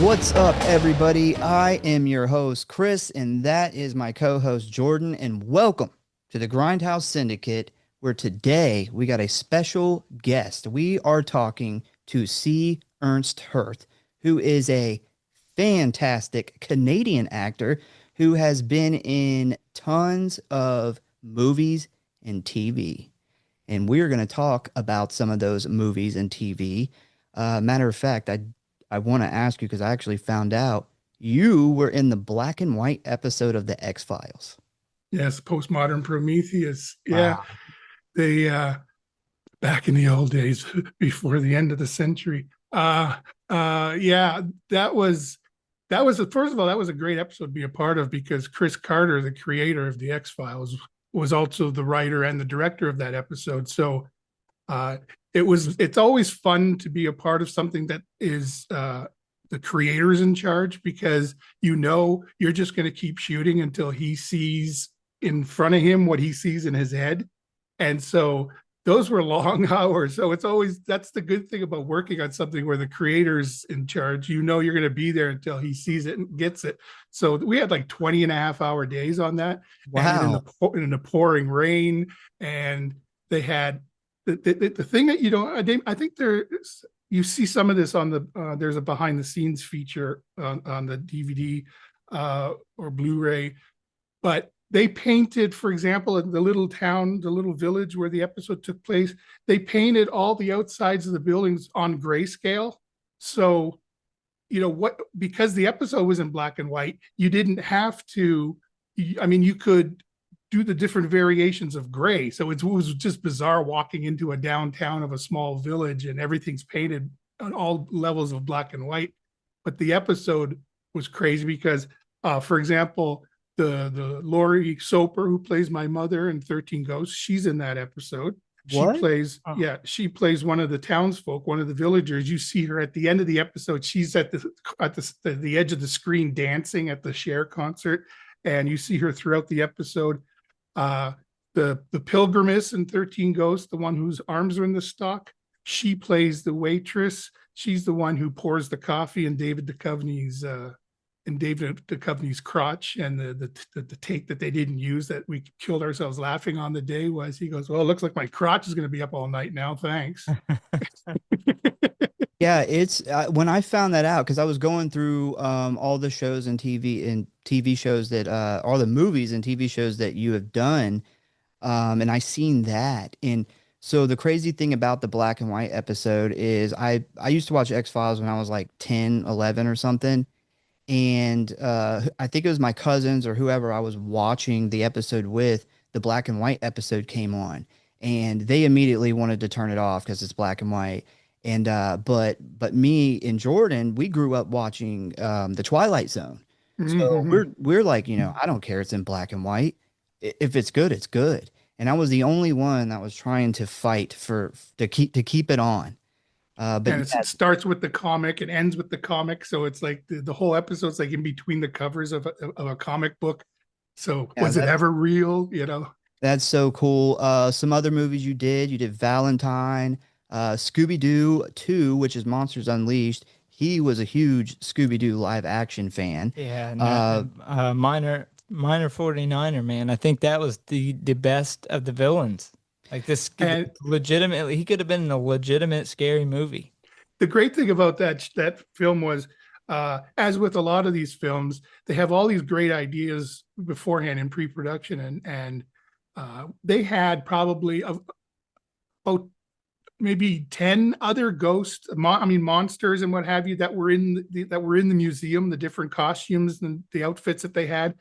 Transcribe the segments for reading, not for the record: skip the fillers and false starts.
What's up, everybody? I am your host, Chris, and that is my co-host, Jordan, and welcome to the GrindHouse Syndicate, where today we got a special guest. We are talking to C. Ernst Harth, who is a fantastic Canadian actor who has been in tons of movies and TV. And we're going to talk about some of those movies and TV. Matter of fact, I want to ask you because I actually found out you were in the black and white episode of The X-Files. Yes, postmodern Prometheus. Yeah, Wow. they back in the old days before the end of the century. Yeah, that was first of all, that was a great episode to be a part of because Chris Carter, the creator of the X-Files, was also the writer and the director of that episode. So it's always fun to be a part of something that is the creator's in charge, because you're just going to keep shooting until he sees in front of him what he sees in his head. And so those were long hours. So that's the good thing about working on something where the creator's in charge. You're going to be there until he sees it and gets it. So we had like 20 and a half hour days on that. Wow. And in the pouring rain. And they had the thing that I think you see some of this on there's a behind the scenes feature on the DVD or Blu-ray, but they painted, for example, in the little town, the little village where the episode took place, they painted all the outsides of the buildings on grayscale. So, because the episode was in black and white, you didn't have to, you could do the different variations of gray. So it was just bizarre walking into a downtown of a small village and everything's painted on all levels of black and white. But the episode was crazy because, for example, the Laurie Soper, who plays my mother in 13 Ghosts, she's in that episode. What? She plays one of the townsfolk, one of the villagers. You see her at the end of the episode. She's at the edge of the screen dancing at the Cher concert, and you see her throughout the episode. The pilgrimess in 13 Ghosts, the one whose arms are in the stock, she plays the waitress. She's the one who pours the coffee in David Duchovny's crotch. And the take that they didn't use that we killed ourselves laughing on the day was, he goes, "Well, it looks like my crotch is going to be up all night now. Thanks." Yeah, it's when I found that out because I was going through all the shows and TV shows that all the movies and TV shows that you have done, and I seen that. And so the crazy thing about the black and white episode is I used to watch X-Files when I was like 10, 11 or something. And I think it was my cousins or whoever I was watching the episode with, the black and white episode came on, and they immediately wanted to turn it off because it's black and white. And but me and Jordan, we grew up watching the Twilight Zone. So Mm-hmm. we're like, I don't care, it's in black and white. If it's good, it's good. And I was the only one that was trying to fight to keep it on. But And yeah, it starts with the comic and ends with the comic. So it's like the whole episode's like in between the covers of a comic book. So yeah, was it ever real? that's so cool. Some other movies you did Valentine, Scooby-Doo 2, which is Monsters Unleashed. He was a huge Scooby-Doo live action fan. Yeah, Uh, minor 49er, man. I think that was the best of the villains. Like this And legitimately, he could have been in a legitimate scary movie. the great thing about that film was, as with a lot of these films, they have all these great ideas beforehand in pre-production, and they had probably about maybe 10 other monsters and what have you that were in the museum, the different costumes and the outfits that they had.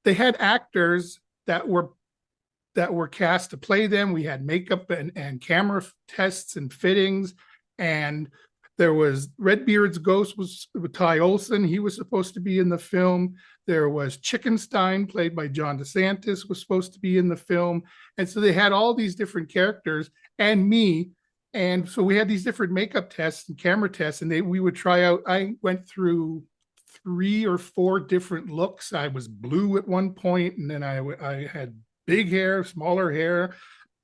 They had actors that were cast to play them. We had makeup and camera tests and fittings. And there was Redbeard's ghost was with Ty Olsson. He was supposed to be in the film. There was Chickenstein, played by John DeSantis, was supposed to be in the film. And so they had all these different characters and me. And so we had these different makeup tests and camera tests, and we would try out. I went through 3 or 4 different looks. I was blue at one point, and then I had big hair, smaller hair,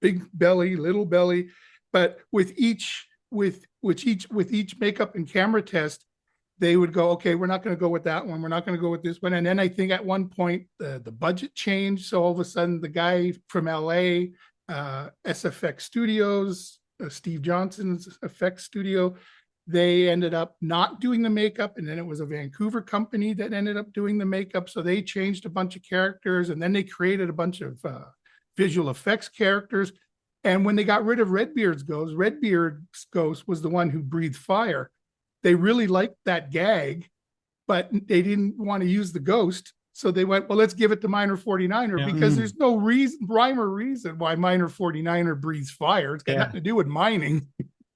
big belly, little belly. But with each makeup and camera test, they would go, okay, we're not going to go with that one. We're not going to go with this one. And then I think at one point the budget changed. So all of a sudden the guy from LA, SFX Studios, Steve Johnson's effects studio, they ended up not doing the makeup. And then it was a Vancouver company that ended up doing the makeup. So they changed a bunch of characters, and then they created a bunch of visual effects characters. And when they got rid of Redbeard's ghost was the one who breathed fire. They really liked that gag, but they didn't want to use the ghost. So they went, well, let's give it to Miner 49er because there's no rhyme or reason why Miner 49er breathes fire. It's got nothing to do with mining.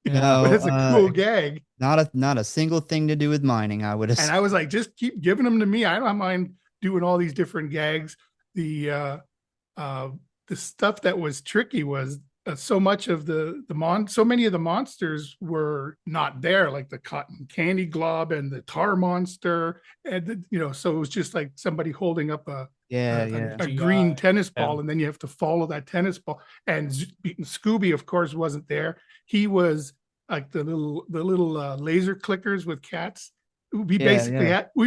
No, but it's a cool gag. Not a single thing to do with mining, I would assume. And I was like, just keep giving them to me. I don't mind doing all these different gags. The stuff that was tricky was so much of so many of the monsters were not there, like the cotton candy glob and the tar monster, and so it was just like somebody holding up a green tennis ball, and then you have to follow that tennis ball. And Scooby, of course, wasn't there. He was like the little laser clickers with cats. We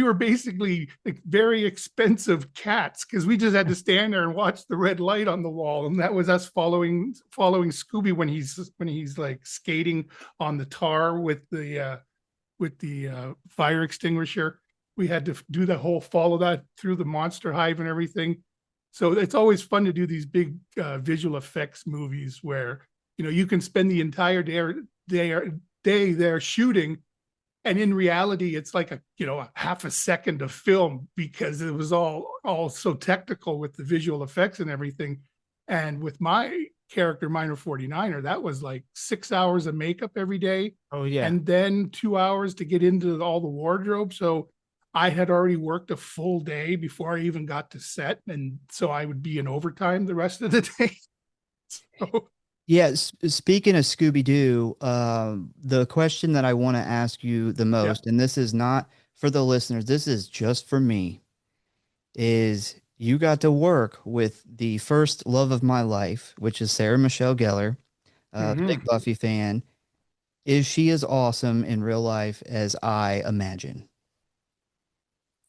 were basically like very expensive cats because we just had to stand there and watch the red light on the wall, and that was us following Scooby when he's like skating on the tar with the fire extinguisher. We had to do the whole follow that through the monster hive and everything. So it's always fun to do these big visual effects movies where you can spend the entire day there shooting. And in reality, it's like a half a second of film because it was all so technical with the visual effects and everything. And with my character, Miner 49er, that was like 6 hours of makeup every day. Oh, yeah. And then 2 hours to get into all the wardrobe. So I had already worked a full day before I even got to set. And so I would be in overtime the rest of the day. So yeah, speaking of Scooby-Doo, the question that I want to ask you the most, and this is not for the listeners, this is just for me, is you got to work with the first love of my life, which is Sarah Michelle Gellar, big Buffy fan. Is she as awesome in real life as I imagine?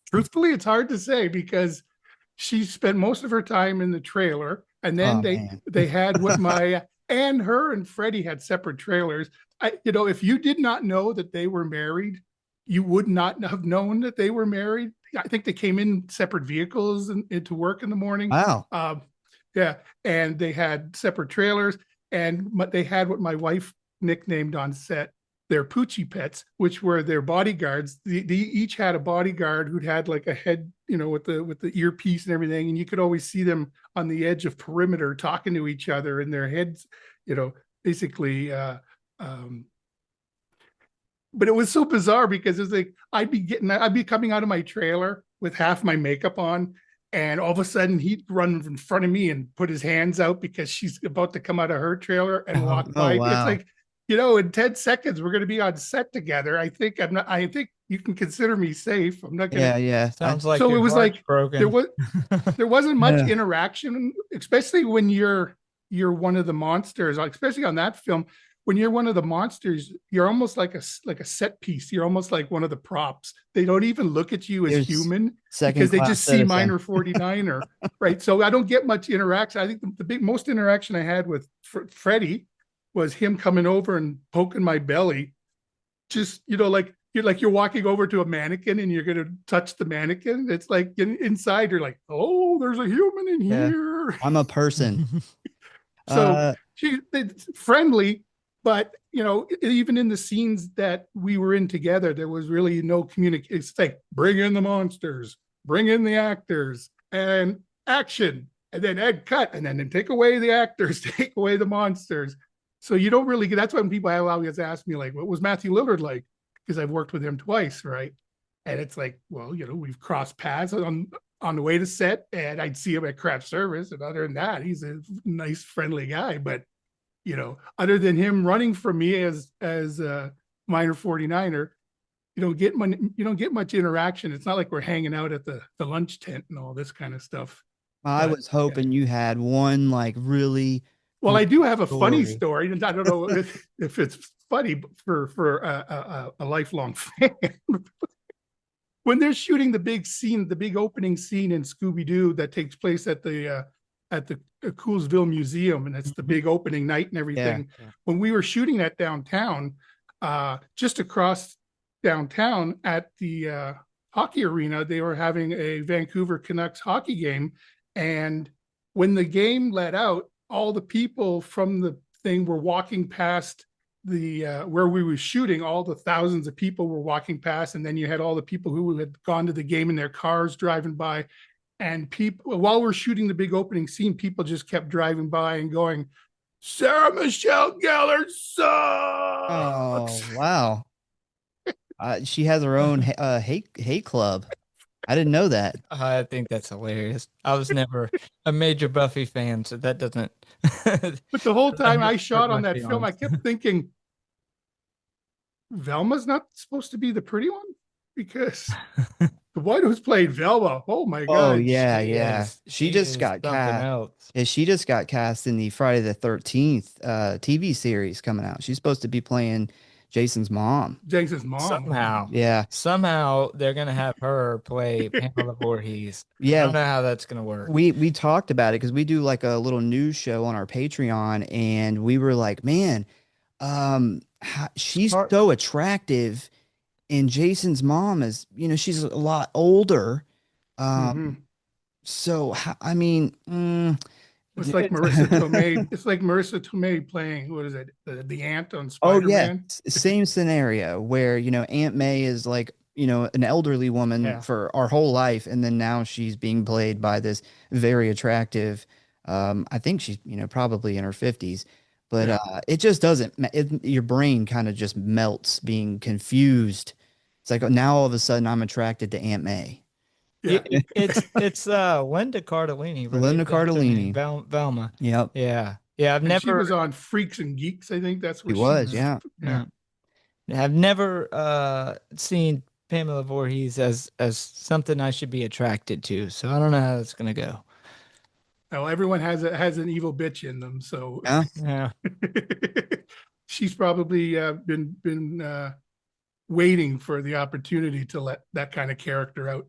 Truthfully, it's hard to say because she spent most of her time in the trailer, and then they had what and her and Freddie had separate trailers. If you did not know that they were married, you would not have known that they were married. I think they came in separate vehicles and to work in the morning. Wow. And they had separate trailers, and they had what my wife nicknamed on set their Poochie pets, which were their bodyguards. They each had a bodyguard who'd had like a head, with the earpiece and everything, and you could always see them on the edge of perimeter talking to each other in their heads, basically. But it was so bizarre because it's like I'd be coming out of my trailer with half my makeup on, and all of a sudden he'd run in front of me and put his hands out because she's about to come out of her trailer and walk by. Wow. It's like, in 10 seconds, we're going to be on set together. I think you can consider me safe. I'm not going to. Yeah. Sounds like so. It was like broken. there wasn't much interaction, especially when you're one of the monsters, especially on that film. When you're one of the monsters, you're almost like a set piece. You're almost like one of the props. They don't even look at you as human because they just see Miner 49er, right? So I don't get much interaction. I think the most interaction I had with Freddie was him coming over and poking my belly. Just, like you're walking over to a mannequin and you're going to touch the mannequin. It's like inside you're like, oh, there's a human in here. I'm a person. So she's friendly, but even in the scenes that we were in together, there was really no communication. It's like, bring in the monsters, bring in the actors, and action, and then Ed cut, and then take away the actors, take away the monsters. So you don't really get. That's when people always ask me, like, what was Matthew Lillard like? Because I've worked with him twice, right? And it's like, well, we've crossed paths on the way to set, and I'd see him at craft service, and other than that, he's a nice, friendly guy. But other than him running from me as a Miner 49er, you don't get much interaction. It's not like we're hanging out at the lunch tent and all this kind of stuff. I was hoping you had one like really. Well, I do have a funny story, and I don't know if it's funny for a lifelong fan. when they're shooting the big scene, the big opening scene in Scooby-Doo that takes place at the Coolsville Museum, and it's the big opening night and everything. Yeah. When we were shooting that downtown, just across downtown at the hockey arena, they were having a Vancouver Canucks hockey game. And when the game let out, all the people from the thing were walking past the where we were shooting. All the thousands of people were walking past, and then you had all the people who had gone to the game in their cars driving by. And people, while we're shooting the big opening scene, people just kept driving by and going, "Sarah Michelle Gellar Oh, sucks." wow. She has her own hate club. I didn't know that. I think that's hilarious. I was never a major Buffy fan, so that doesn't. But the whole time I hurt shot on my that film, I feelings. kept thinking, Velma's not supposed to be the pretty one, because the one who's played Velma, oh my Oh God, yeah, She yeah. is- She she just is got something cast. else. Yeah, she just got cast in the Friday the 13th TV series coming out. She's supposed to be playing Jason's mom. Jason's mom. Somehow, somehow they're gonna have her play Pamela Voorhees. I Yeah, don't know how that's gonna work. we talked about it because we do like a little news show on our Patreon, and we were like, man, she's Part- so attractive, and Jason's mom is, she's a lot older. Mhm. So I mean, It's like Marissa Tomei. It's like Marissa Tomei playing, what is it, the aunt on oh yeah, Spider-Man. same scenario where, Aunt May is like, an elderly woman Yeah. for our whole life, and then now she's being played by this very attractive, I think she's, probably in her 50s, but Yeah. it just doesn't, your brain kind of just melts being confused. It's like, now all of a sudden I'm attracted to Aunt May. Yeah. It's Linda Cardellini, right? Linda That's her name, Cardellini. Velma. Yep, Yeah, yeah. I've And she never, was on Freaks and Geeks. I think that's she where she was, was. yeah. Yeah. I've never seen Pamela Voorhees as something I should be attracted to. So I don't know how that's gonna go. Well, everyone has an evil bitch in them, so Yeah. Yeah. she's probably been waiting for the opportunity to let that kind of character out.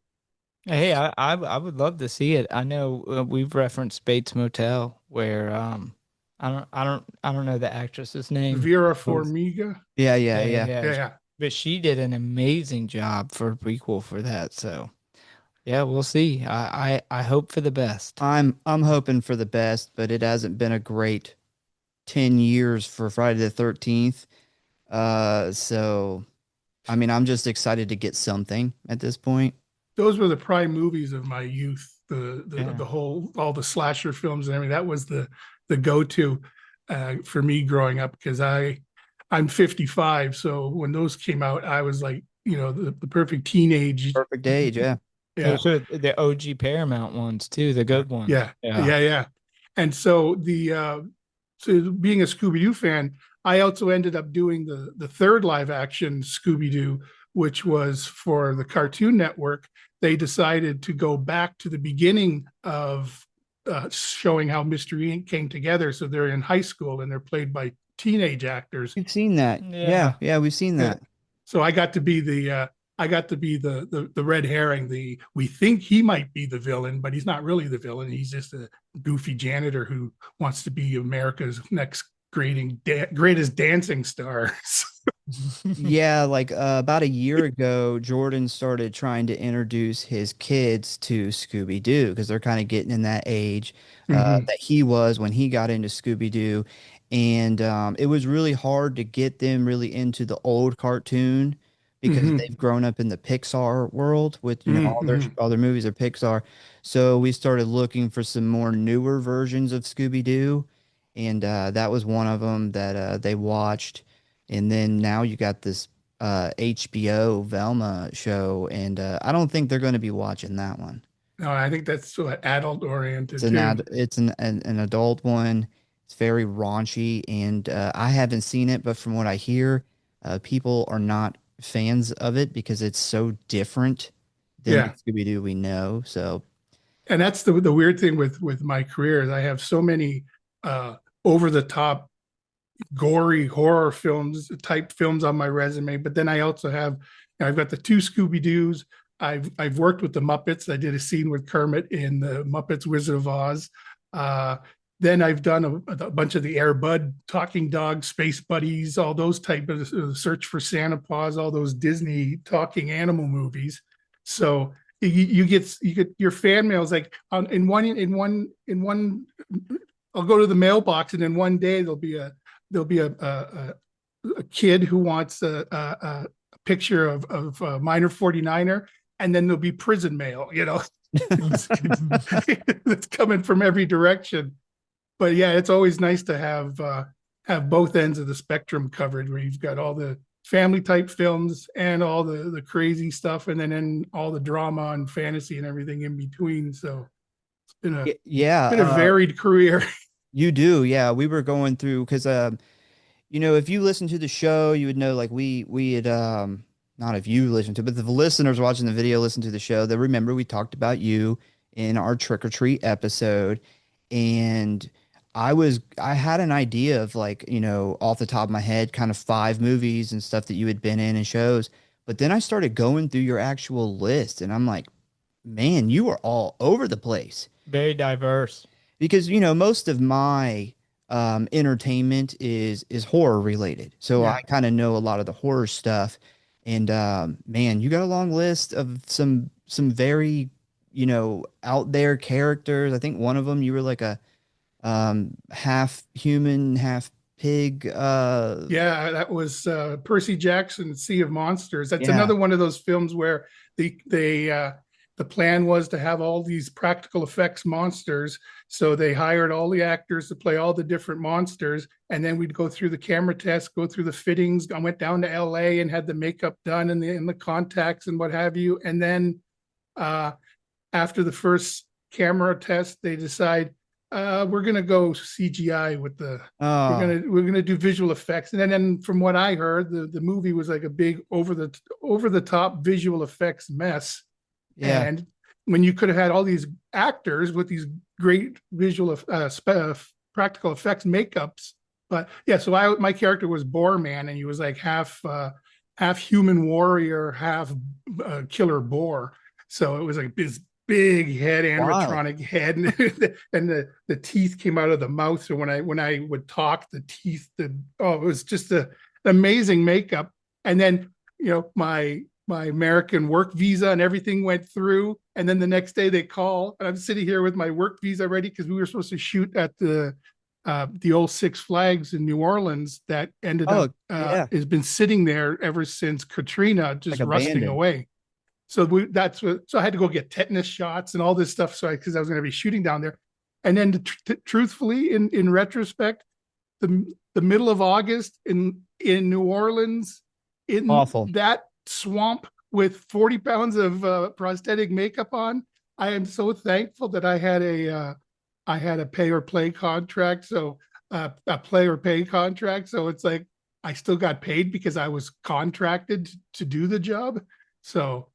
Hey, I would love to see it. I know we've referenced Bates Motel, where I don't know the actress's name. Vera Was- Farmiga. Yeah, Yeah, yeah, yeah, Yeah, yeah. but she did an amazing job for a prequel for that. So yeah, we'll see. I hope for the best. I'm hoping for the best, but it hasn't been a great 10 years for Friday the 13th. So I mean, I'm just excited to get something at this point. Those were the prime movies of my youth. The Yeah. the whole, all the slasher films and everything. That was the go-to for me growing up, because I'm 55. So when those came out, I was like, the perfect teenage. Perfect age, yeah. Yeah. So the OG Paramount ones too, the good ones. Yeah. Yeah. And so so being a Scooby-Doo fan, I also ended up doing the third live action Scooby-Doo, which was for the Cartoon Network. They decided to go back to the beginning of showing how Mystery Inc. came together. So they're in high school and they're played by teenage actors. We've seen that. Yeah. Yeah, we've seen that. So I got to be the red herring. We think he might be the villain, but he's not really the villain. He's just a goofy janitor who wants to be America's next greatest dancing star. Yeah, like about a year ago, Jordan started trying to introduce his kids to Scooby-Doo because they're kind of getting in that age Mhm. that he was when he got into Scooby-Doo. And it was really hard to get them really into the old cartoon because Mhm. they've grown up in the Pixar world with, Mhm. all their movies are Pixar. So we started looking for some more newer versions of Scooby-Doo, and that was one of them that they watched. And then now you got this HBO Velma show, and I don't think they're going to be watching that one. No, I think that's adult oriented It's too. it's an adult one. It's very raunchy, and I haven't seen it, but from what I hear, people are not fans of it because it's so different than Yeah. the Scooby-Doo we know. So And that's the weird thing with my career is I have so many over the top gory horror films type films on my resume, but then I also have, I've got the two Scooby Doos, I've worked with the Muppets. I did a scene with Kermit in the Muppets Wizard of Oz. Uh, then I've done a bunch of the Air Bud, Talking Dog, Space Buddies, all those type of Search for Santa Paws, all those Disney talking animal movies. So you get your fan mails like in one. I'll go to the mailbox, and then one day there'll be a kid who wants a picture of a minor 49er, and then there'll be prison mail, it's coming from every direction. But yeah, it's always nice to have both ends of the spectrum covered, where you've got all the family type films and all the crazy stuff, and then all the drama and fantasy and everything in between. So it's been a Yeah, varied career. you do. Yeah, we were going through because if you listen to the show, you would know like we had not if you listened to, but the listeners watching the video listen to the show, they remember we talked about you in our trick or treat episode, and I had an idea of like, off the top of my head, kind of 5 movies and stuff that you had been in and shows. But then I started going through your actual list, and I'm like, man, you are all over the place Very diverse. because most of my entertainment is horror related, so Yeah. I kind of know a lot of the horror stuff. And man, you got a long list of some very out there characters. I think one of them you were like a half human, half pig. Yeah, that was Percy Jackson's Sea of Monsters. That's Yeah, another one of those films where the plan was to have all these practical effects monsters. So they hired all the actors to play all the different monsters, and then we'd go through the camera test, go through the fittings. I went down to LA and had the makeup done and the contacts and what have you. And then uh, after the first camera test, they decide we're gonna go CGI with the oh we're gonna do visual effects. And then from what I heard, the movie was like a big over the top visual effects mess. yeah. And when you could have had all these actors with these great visual practical effects makeups. But yeah, so my character was Boar Man, and he was like half human warrior, half killer boar. So it was like this big head, Wild. animatronic head, and the teeth came out of the mouth. So when I would talk, the teeth, it was just an amazing makeup. And then my American work visa and everything went through. And then the next day they call, and I'm sitting here with my work visa ready because we were supposed to shoot at the old Six Flags in New Orleans that ended Oh up yeah, has been sitting there ever since Katrina, just like rusting abandoned. away. So I had to go get tetanus shots and all this stuff. So because I was going to be shooting down there. And then truthfully, in retrospect, the middle of August in New Orleans, in Awful. that swamp with 40 pounds of prosthetic makeup on, I am so thankful that I had a pay or play contract. So a play or pay contract. So it's like I still got paid because I was contracted to do the job. So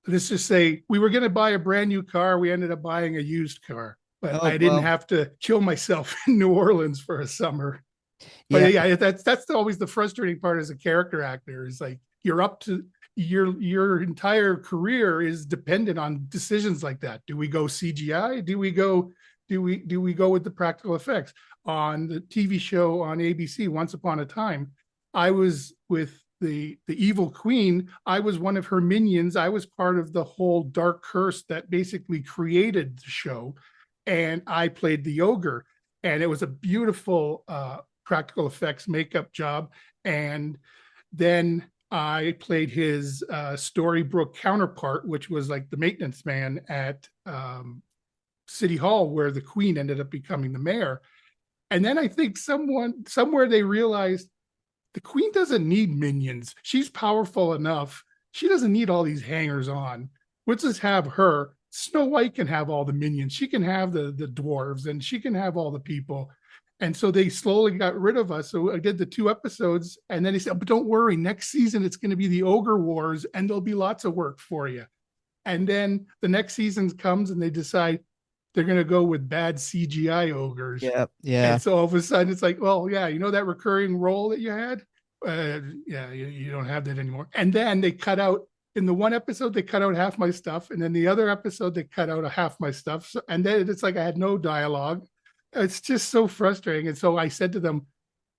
let's just say we were going to buy a brand new car. We ended up buying a used car, but Oh I didn't well, have to kill myself in New Orleans for a summer. yeah. But yeah, that's always the frustrating part as a character actor, is like you're up to your entire career is dependent on decisions like that. Do we go CGI? Do we go with the practical effects? On the TV show on ABC, Once Upon a Time, I was with the evil queen. I was one of her minions. I was part of the whole dark curse that basically created the show, and I played the ogre, and it was a beautiful practical effects makeup job. And then I played his Storybrooke counterpart, which was like the maintenance man at City Hall, where the Queen ended up becoming the mayor. And then I think somewhere they realized the Queen doesn't need minions. She's powerful enough. She doesn't need all these hangers on. Let's just have her. Snow White can have all the minions. She can have the dwarves, and she can have all the people. And so they slowly got rid of us. So I did the 2 episodes, and then he said, but don't worry, next season it's going to be the Ogre Wars, and there'll be lots of work for you. And then the next season comes, and they decide they're going to go with bad CGI ogres. Yeah, yeah. And so all of a sudden it's like, well, yeah, that recurring role that you had? Yeah, you don't have that anymore. And then they cut out in the one episode, they cut out half my stuff. And then the other episode, they cut out a half my stuff. So, and then it's like I had no dialogue. It's just so frustrating. And so I said to them,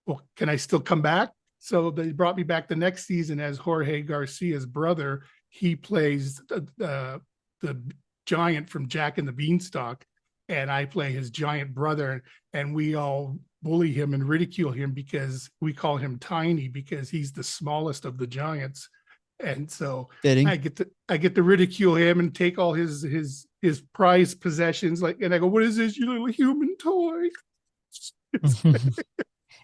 well, can I still come back? So they brought me back the next season as Jorge Garcia's brother. He plays the giant from Jack and the Beanstalk, and I play his giant brother. And we all bully him and ridicule him because we call him Tiny because he's the smallest of the giants. And so Fitting. I get to ridicule him and take all his prized possessions. Like, and I go, "What is this, you little human toy?"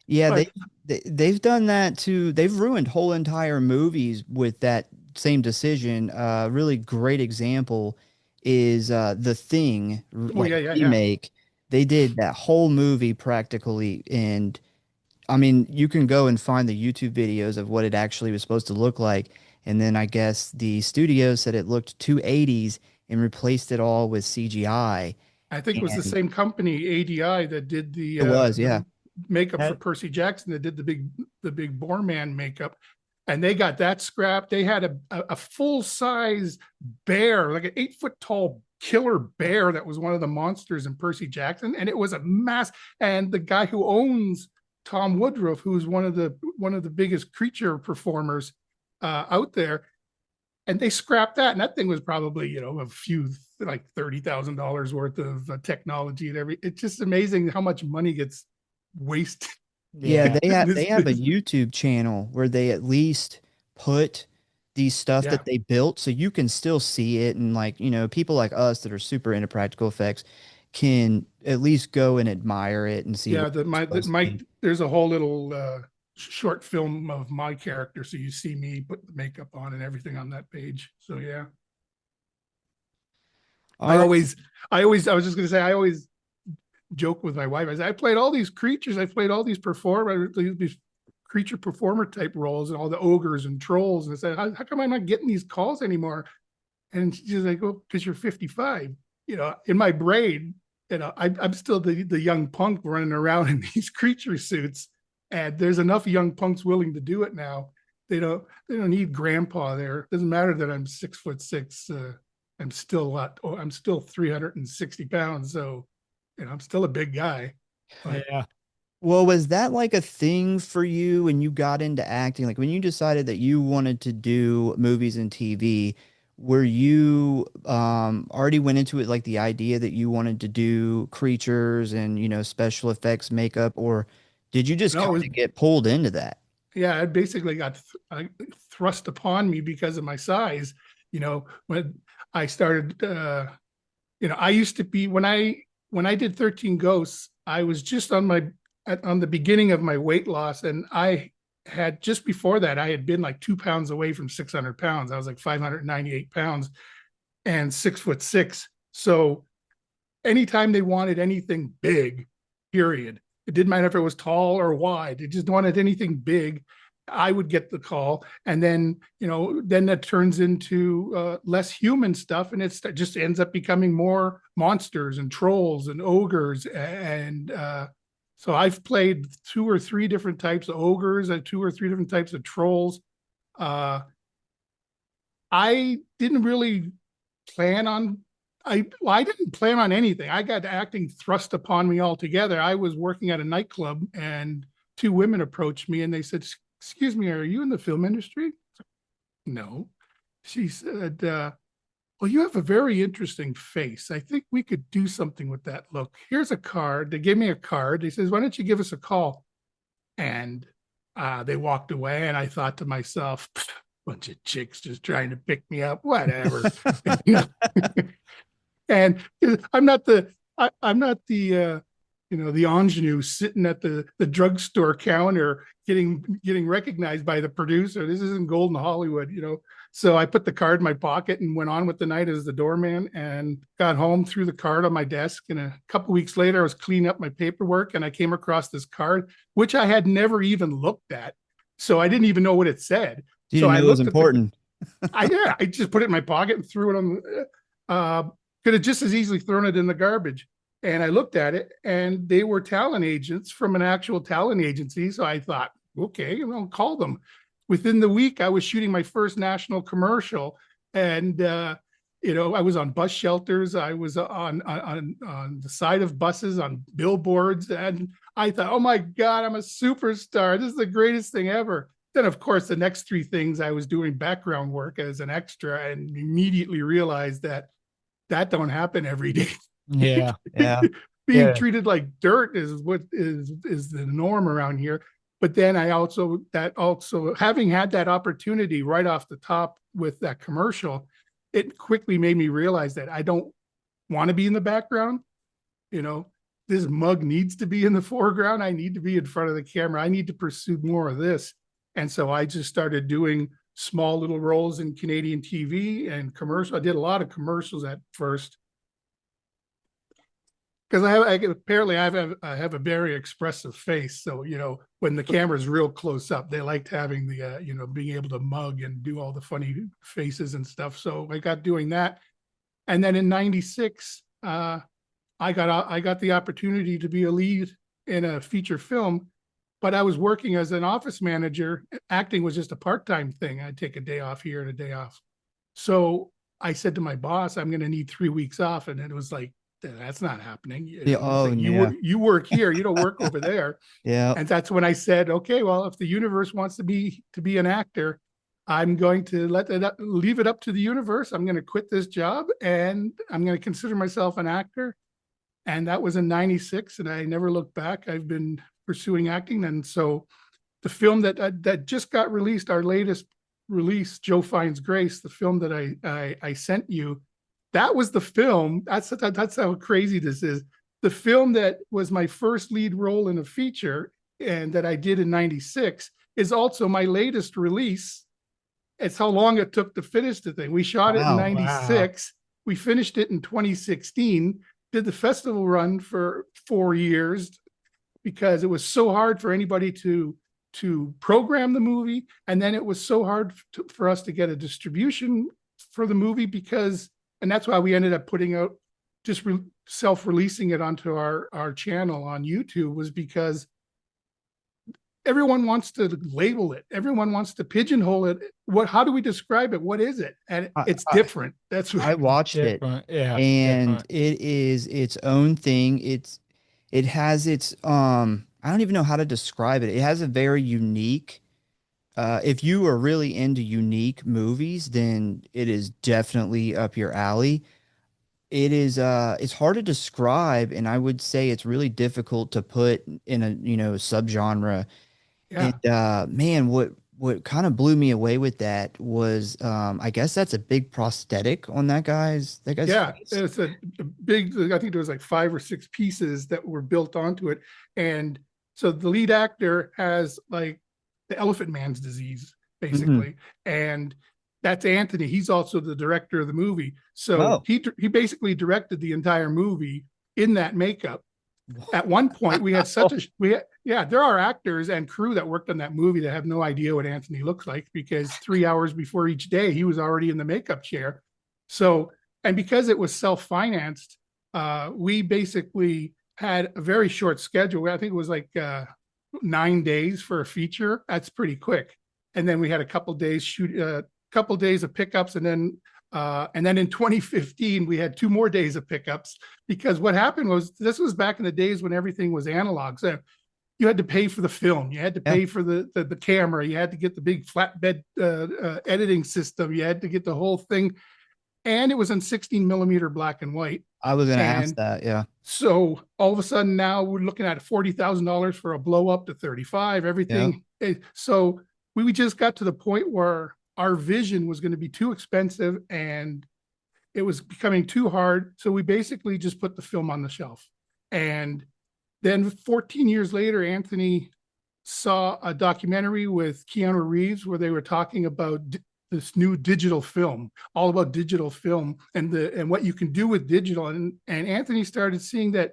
Yeah, Like, they've done that too. They've ruined whole entire movies with that same decision. Really great example is The Thing, oh like yeah. remake. They did that whole movie practically, and I mean, you can go and find the YouTube videos of what it actually was supposed to look like. And then I guess the studio said it looked too 80s and replaced it all with CGI. I think it was the And same company, ADI, that did it was, yeah. the makeup for That- Percy Jackson, that did the big Boar Man makeup, and they got that scrapped. They had a full size bear, like an 8 foot tall killer bear that was one of the monsters in Percy Jackson, and it was a mass. And the guy who owns Tom Woodruff, who's one of the biggest creature performers out there, and they scrapped that, and that thing was probably a few, like $30,000 worth of technology and it's just amazing how much money gets wasted. Yeah, Yeah. they have a YouTube channel where they at least put these stuff Yeah. that they built so you can still see it, and like, people like us that are super into practical effects can at least go and admire it and see Yeah, what it's supposed to my be. there's a whole little short film of my character, so you see me put the makeup on and everything on that page. So yeah, All right. I was just gonna say, I always joke with my wife. I say, I played all these creatures, I played all these these creature performer type roles and all the ogres and trolls, and I said, how come I'm not getting these calls anymore? And she's like, well, because you're 55. In my brain, I'm still the young punk running around in these creature suits, and there's enough young punks willing to do it now. They don't need grandpa there. It doesn't matter that I'm 6'6". I'm still 360 pounds, so I'm still a big guy. But Yeah. Well, was that like a thing for you when you got into acting? Like when you decided that you wanted to do movies and TV, were you already went into it like the idea that you wanted to do creatures and, special effects makeup, or did you just no, it kind was of get pulled into that? yeah, it basically got thrust upon me because of my size. When I started, I used to be when I did 13 Ghosts, I was just on the beginning of my weight loss, and I had just before that I had been like 2 pounds away from 600 pounds. I was like 598 pounds and 6'6". So anytime they wanted anything big, period. It didn't matter if it was tall or wide. They just wanted anything big. I would get the call, and then then that turns into less human stuff, and it just ends up becoming more monsters and trolls and ogres, and so I've played 2 or 3 different types of ogres and 2 or 3 different types of trolls. I didn't really plan on I didn't plan on anything. I got acting thrust upon me altogether. I was working at a nightclub, and 2 women approached me and they said, "Excuse me, are you in the film industry?" No. She said, well, you have a very interesting face. I think we could do something with that look. Here's a card. They gave me a card. They says, why don't you give us a call? And they walked away, and I thought to myself, bunch of chicks just trying to pick me up, whatever. And I'm not the the ingenue sitting at the drugstore counter getting recognized by the producer. This isn't Golden Hollywood. So I put the card in my pocket and went on with the night as the doorman, and got home, threw the card on my desk. And a couple weeks later, I was cleaning up my paperwork, and I came across this card, which I had never even looked at. So I didn't even know what it said. You So didn't I know it was looked at important. I just put it in my pocket and threw it on. Could have just as easily thrown it in the garbage. And I looked at it, and they were talent agents from an actual talent agency. So I thought, okay, I'll call them. within the week, I was shooting my first national commercial, and I was on bus shelters. I was on the side of buses, on billboards, and I thought, oh my God, I'm a superstar. This is the greatest thing ever. Then, of course, the next three things, I was doing background work as an extra, and immediately realized that don't happen every day. Yeah. Yeah. Being Yeah. treated like dirt is what is the norm around here. But then I also having had that opportunity right off the top with that commercial, it quickly made me realize that I don't want to be in the background. This mug needs to be in the foreground. I need to be in front of the camera. I need to pursue more of this. And so I just started doing small little roles in Canadian TV and commercial. I did a lot of commercials at first, because I have a very expressive face. So, when the camera's real close up, they liked having the, being able to mug and do all the funny faces and stuff. So I got doing that. And then in 96, I got the opportunity to be a lead in a feature film, but I was working as an office manager. Acting was just a part-time thing. I'd take a day off here and a day off. So I said to my boss, I'm going to need 3 weeks off. And it was like, that's not happening. Yeah. Oh, like, yeah. you work here, you don't work over there. Yeah. And that's when I said, okay, well, if the universe wants to be an actor, I'm going to leave it up to the universe. I'm going to quit this job and I'm going to consider myself an actor. And that was in 96, and I never looked back. I've been pursuing acting. And so the film that just got released, our latest release, Joe Finds Grace, the film that I sent you, that was the film. That's how crazy this is. The film that was my first lead role in a feature and that I did in 96 is also my latest release. It's how long it took to finish the thing. We shot it in 96. Wow. We finished it in 2016, did the festival run for 4 years because it was so hard for anybody to program the movie. And then it was so hard for us to get a distribution for the movie and that's why we ended up putting out, just self-releasing it onto our channel on YouTube, was because everyone wants to label it. Everyone wants to pigeonhole it. How do we describe it? What is it? And it's different. That's what I watched it. Yeah. And it is its own thing. It has its I don't even know how to describe it. It has a very unique if you are really into unique movies, then it is definitely up your alley. It is it's hard to describe, and I would say it's really difficult to put in a, subgenre. Yeah. And man, what kind of blew me away with that was I guess that's a big prosthetic on that guy's Yeah, face. it's a big, I think there was like 5 or 6 pieces that were built onto it. And so the lead actor has like the elephant man's disease, basically. And that's Anthony. He's also the director of the movie. So he basically directed the entire movie in that makeup. At one point, we had there are actors and crew that worked on that movie that have no idea what Anthony looks like, because 3 hours before each day, he was already in the makeup chair. So, and because it was self-financed, we basically had a very short schedule. I think it was like 9 days for a feature. That's pretty quick. And then we had a couple days of pickups, and then in 2015 we had 2 more days of pickups, because what happened was, this was back in the days when everything was analog. So you had to pay for the film, you had to pay for the camera, you had to get the big flatbed editing system, you had to get the whole thing, and it was in 16 millimeter black and white. I was gonna ask that. Yeah. So all of a sudden now we're looking at $40,000 for a blow up to 35, everything. So we just got to the point where our vision was going to be too expensive and it was becoming too hard. So we basically just put the film on the shelf. And then 14 years later, Anthony saw a documentary with Keanu Reeves where they were talking about this new digital film, all about digital film and what you can do with digital. And Anthony started seeing that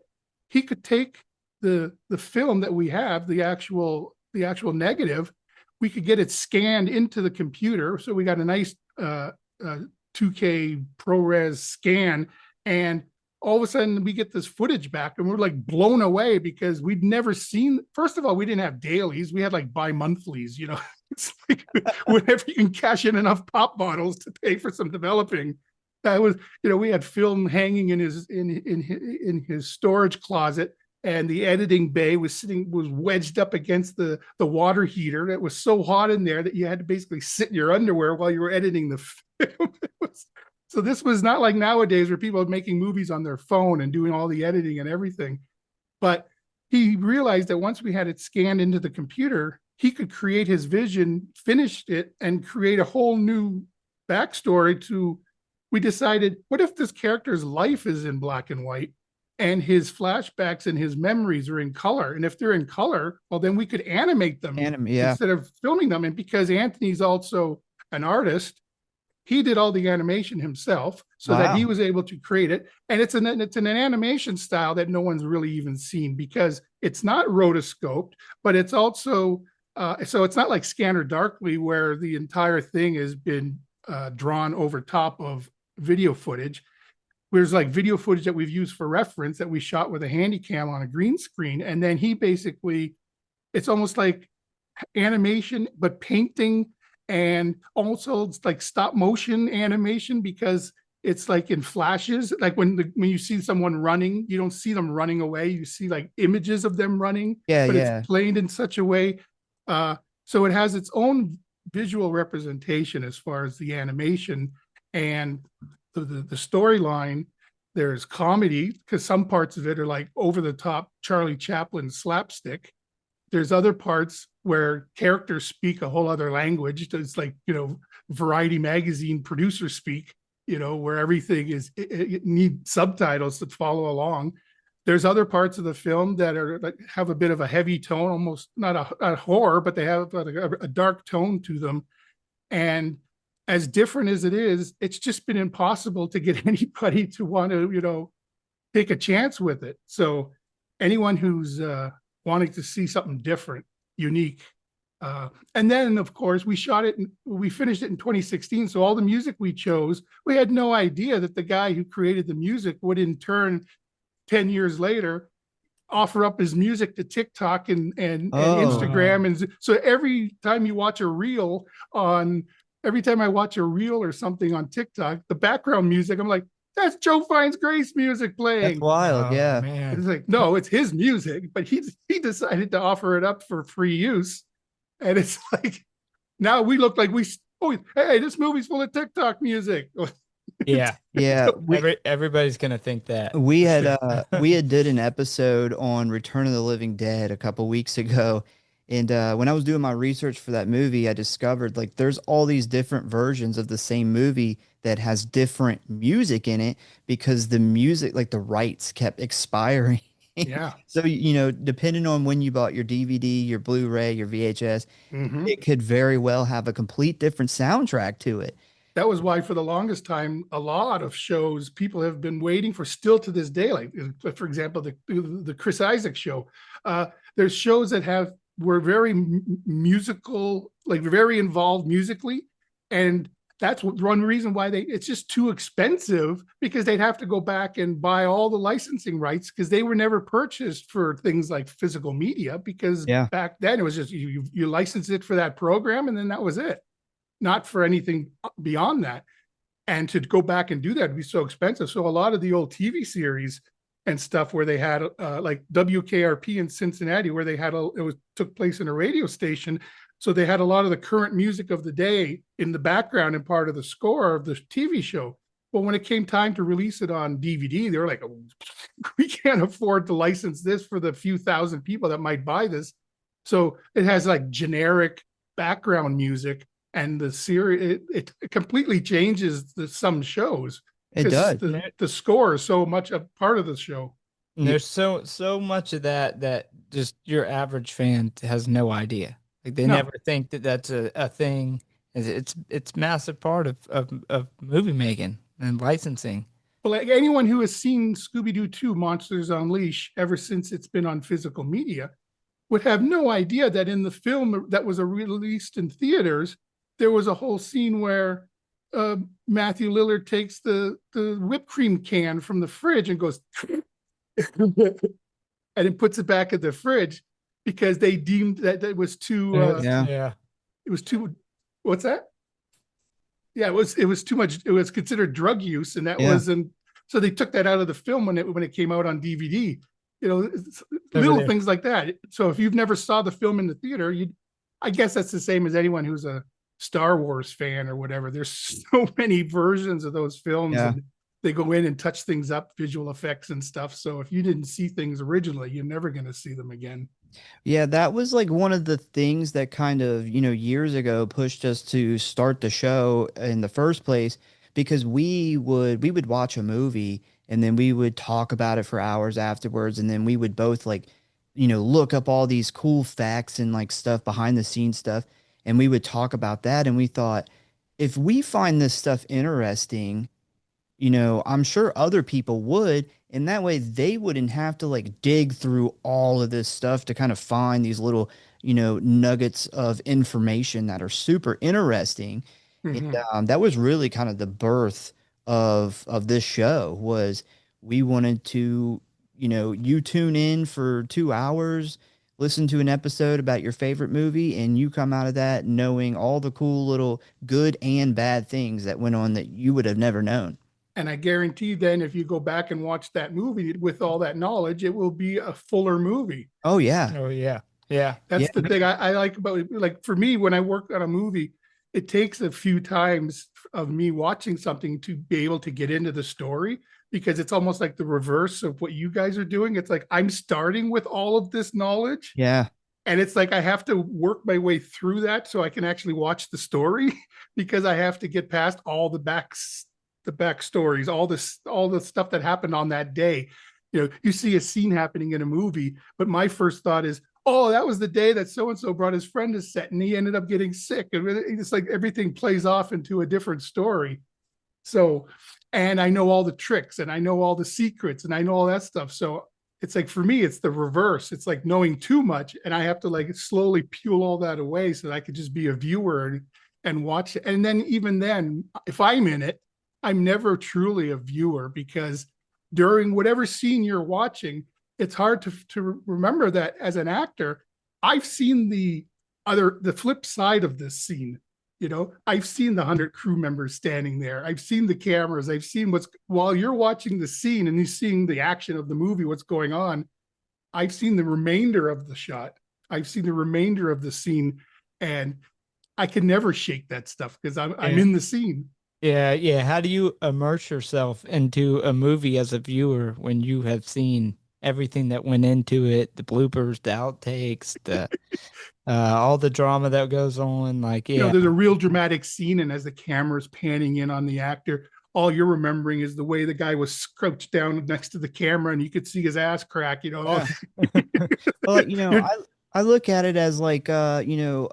he could take the film that we have, the actual negative, we could get it scanned into the computer. So we got a nice 2K ProRes scan, and all of a sudden we get this footage back and we're like blown away, because we'd never seen, first of all, we didn't have dailies. We had like bi-monthlies, It's like whenever you can cash in enough pop bottles to pay for some developing. That was, we had film hanging in his storage closet, and the editing bay was wedged up against the water heater. It was so hot in there that you had to basically sit in your underwear while you were editing the film. So this was not like nowadays where people are making movies on their phone and doing all the editing and everything. But he realized that once we had it scanned into the computer, he could create his vision, finished it, and create a whole new backstory to. We decided, what if this character's life is in black and white and his flashbacks and his memories are in color? And if they're in color, well, then we could animate them instead of filming them. And because Anthony's also an artist, he did all the animation himself so that he was able to create it. And it's an animation style that no one's really even seen because it's not rotoscoped, but it's also, so it's not like Scanner Darkly where the entire thing has been drawn over top of video footage. There's like video footage that we've used for reference that we shot with a handy cam on a green screen. And then he basically, it's almost like animation, but painting, and also it's like stop motion animation because it's like in flashes. Like when you see someone running, you don't see them running away. You see like images of them running, but it's played in such a way. So it has its own visual representation as far as the animation and the storyline. There's comedy because some parts of it are like over the top Charlie Chaplin slapstick. There's other parts where characters speak a whole other language. It's like, Variety magazine producer speak, where everything is, it need subtitles to follow along. There's other parts of the film that are like have a bit of a heavy tone, almost not a horror, but they have a dark tone to them. And as different as it is, it's just been impossible to get anybody to want to, take a chance with it. So anyone who's wanting to see something different, unique. And then, of course, we finished it in 2016. So all the music we chose, we had no idea that the guy who created the music would in turn, 10 years later, offer up his music to TikTok and Instagram. And so every time I watch a reel or something on TikTok, the background music, I'm like, that's Joe Finds Grace music playing. That's wild. Yeah. Man. It's like, no, it's his music, but he decided to offer it up for free use. And it's like, now we look like hey, this movie's full of TikTok music. Yeah. Yeah. Everybody's going to think that. We had did an episode on Return of the Living Dead a couple weeks ago. And when I was doing my research for that movie, I discovered like there's all these different versions of the same movie that has different music in it because the music, like the rights kept expiring. Yeah. So, depending on when you bought your DVD, your Blu-ray, your VHS, it could very well have a complete different soundtrack to it. That was why for the longest time, a lot of shows people have been waiting for still to this day. Like, for example, the Chris Isaak show. There's shows that were very musical, like very involved musically. And that's one reason why it's just too expensive because they'd have to go back and buy all the licensing rights because they were never purchased for things like physical media because back then it was just you license it for that program and then that was it, not for anything beyond that. And to go back and do that would be so expensive. So a lot of the old TV series and stuff where they had like WKRP in Cincinnati, where they had took place in a radio station. So they had a lot of the current music of the day in the background and part of the score of the TV show. But when it came time to release it on DVD, they were like, oh, we can't afford to license this for the few thousand people that might buy this. So it has like generic background music, and the series, it completely changes some shows. It does. The score is so much a part of the show. And there's so much of that just your average fan has no idea. Like they never think that that's a thing. It's massive part of movie making and licensing. Well, like anyone who has seen Scooby-Doo 2 Monsters Unleashed ever since it's been on physical media would have no idea that in the film that was released in theaters, there was a whole scene where Matthew Lillard takes the whipped cream can from the fridge and goes and then puts it back in the fridge because they deemed that it was too it was too, what's that? Yeah, it was too much. It was considered drug use, and that Yeah. wasn't. So they took that out of the film when it came out on DVD. Over Little there. things like that. So if you've never saw the film in the theater, I guess that's the same as anyone who's a Star Wars fan or whatever. There's so many versions of those films, Yeah. and they go in and touch things up, visual effects and stuff. So if you didn't see things originally, you're never going to see them again. Yeah, that was like one of the things that kind of, years ago pushed us to start the show in the first place because we would watch a movie and then we would talk about it for hours afterwards and then we would both like, look up all these cool facts and like stuff behind the scenes stuff and we would talk about that and we thought if we find this stuff interesting, I'm sure other people would, and that way they wouldn't have to like dig through all of this stuff to kind of find these little, nuggets of information that are super interesting. And Mm-hmm. that was really kind of the birth of this show was we wanted to, you tune in for 2 hours, listen to an episode about your favorite movie, and you come out of that knowing all the cool little good and bad things that went on that you would have never known. And I guarantee then if you go back and watch that movie with all that knowledge, it will be a fuller movie. Oh yeah. Oh yeah. Yeah. Yeah. That's the thing I like about it. Like for me, when I work on a movie, it takes a few times of me watching something to be able to get into the story because it's almost like the reverse of what you guys are doing. It's like I'm starting with all of this knowledge Yeah. and it's like I have to work my way through that so I can actually watch the story because I have to get past all the backstories, all the stuff that happened on that day. You see a scene happening in a movie, but my first thought is, oh, that was the day that so and so brought his friend to set and he ended up getting sick. And it's like everything plays off into a different story. So, and I know all the tricks and I know all the secrets and I know all that stuff. So it's like for me, it's the reverse. It's like knowing too much, and I have to like slowly peel all that away so that I could just be a viewer and watch it. And then even then, if I'm in it, I'm never truly a viewer because during whatever scene you're watching, it's hard to remember that as an actor, I've seen the flip side of this scene. I've seen the 100 crew members standing there. I've seen the cameras. I've seen while you're watching the scene and you're seeing the action of the movie, what's going on. I've seen the remainder of the shot. I've seen the remainder of the scene, and I can never shake that stuff because I'm Yeah. in the scene. Yeah, yeah. How do you immerse yourself into a movie as a viewer when you have seen everything that went into it, the bloopers, the outtakes, the all the drama that goes on? Like, yeah, There's a real dramatic scene, and as the camera's panning in on the actor, all you're remembering is the way the guy was crouched down next to the camera, and you could see his ass crack. Yeah. Well, You're, I look at it as like a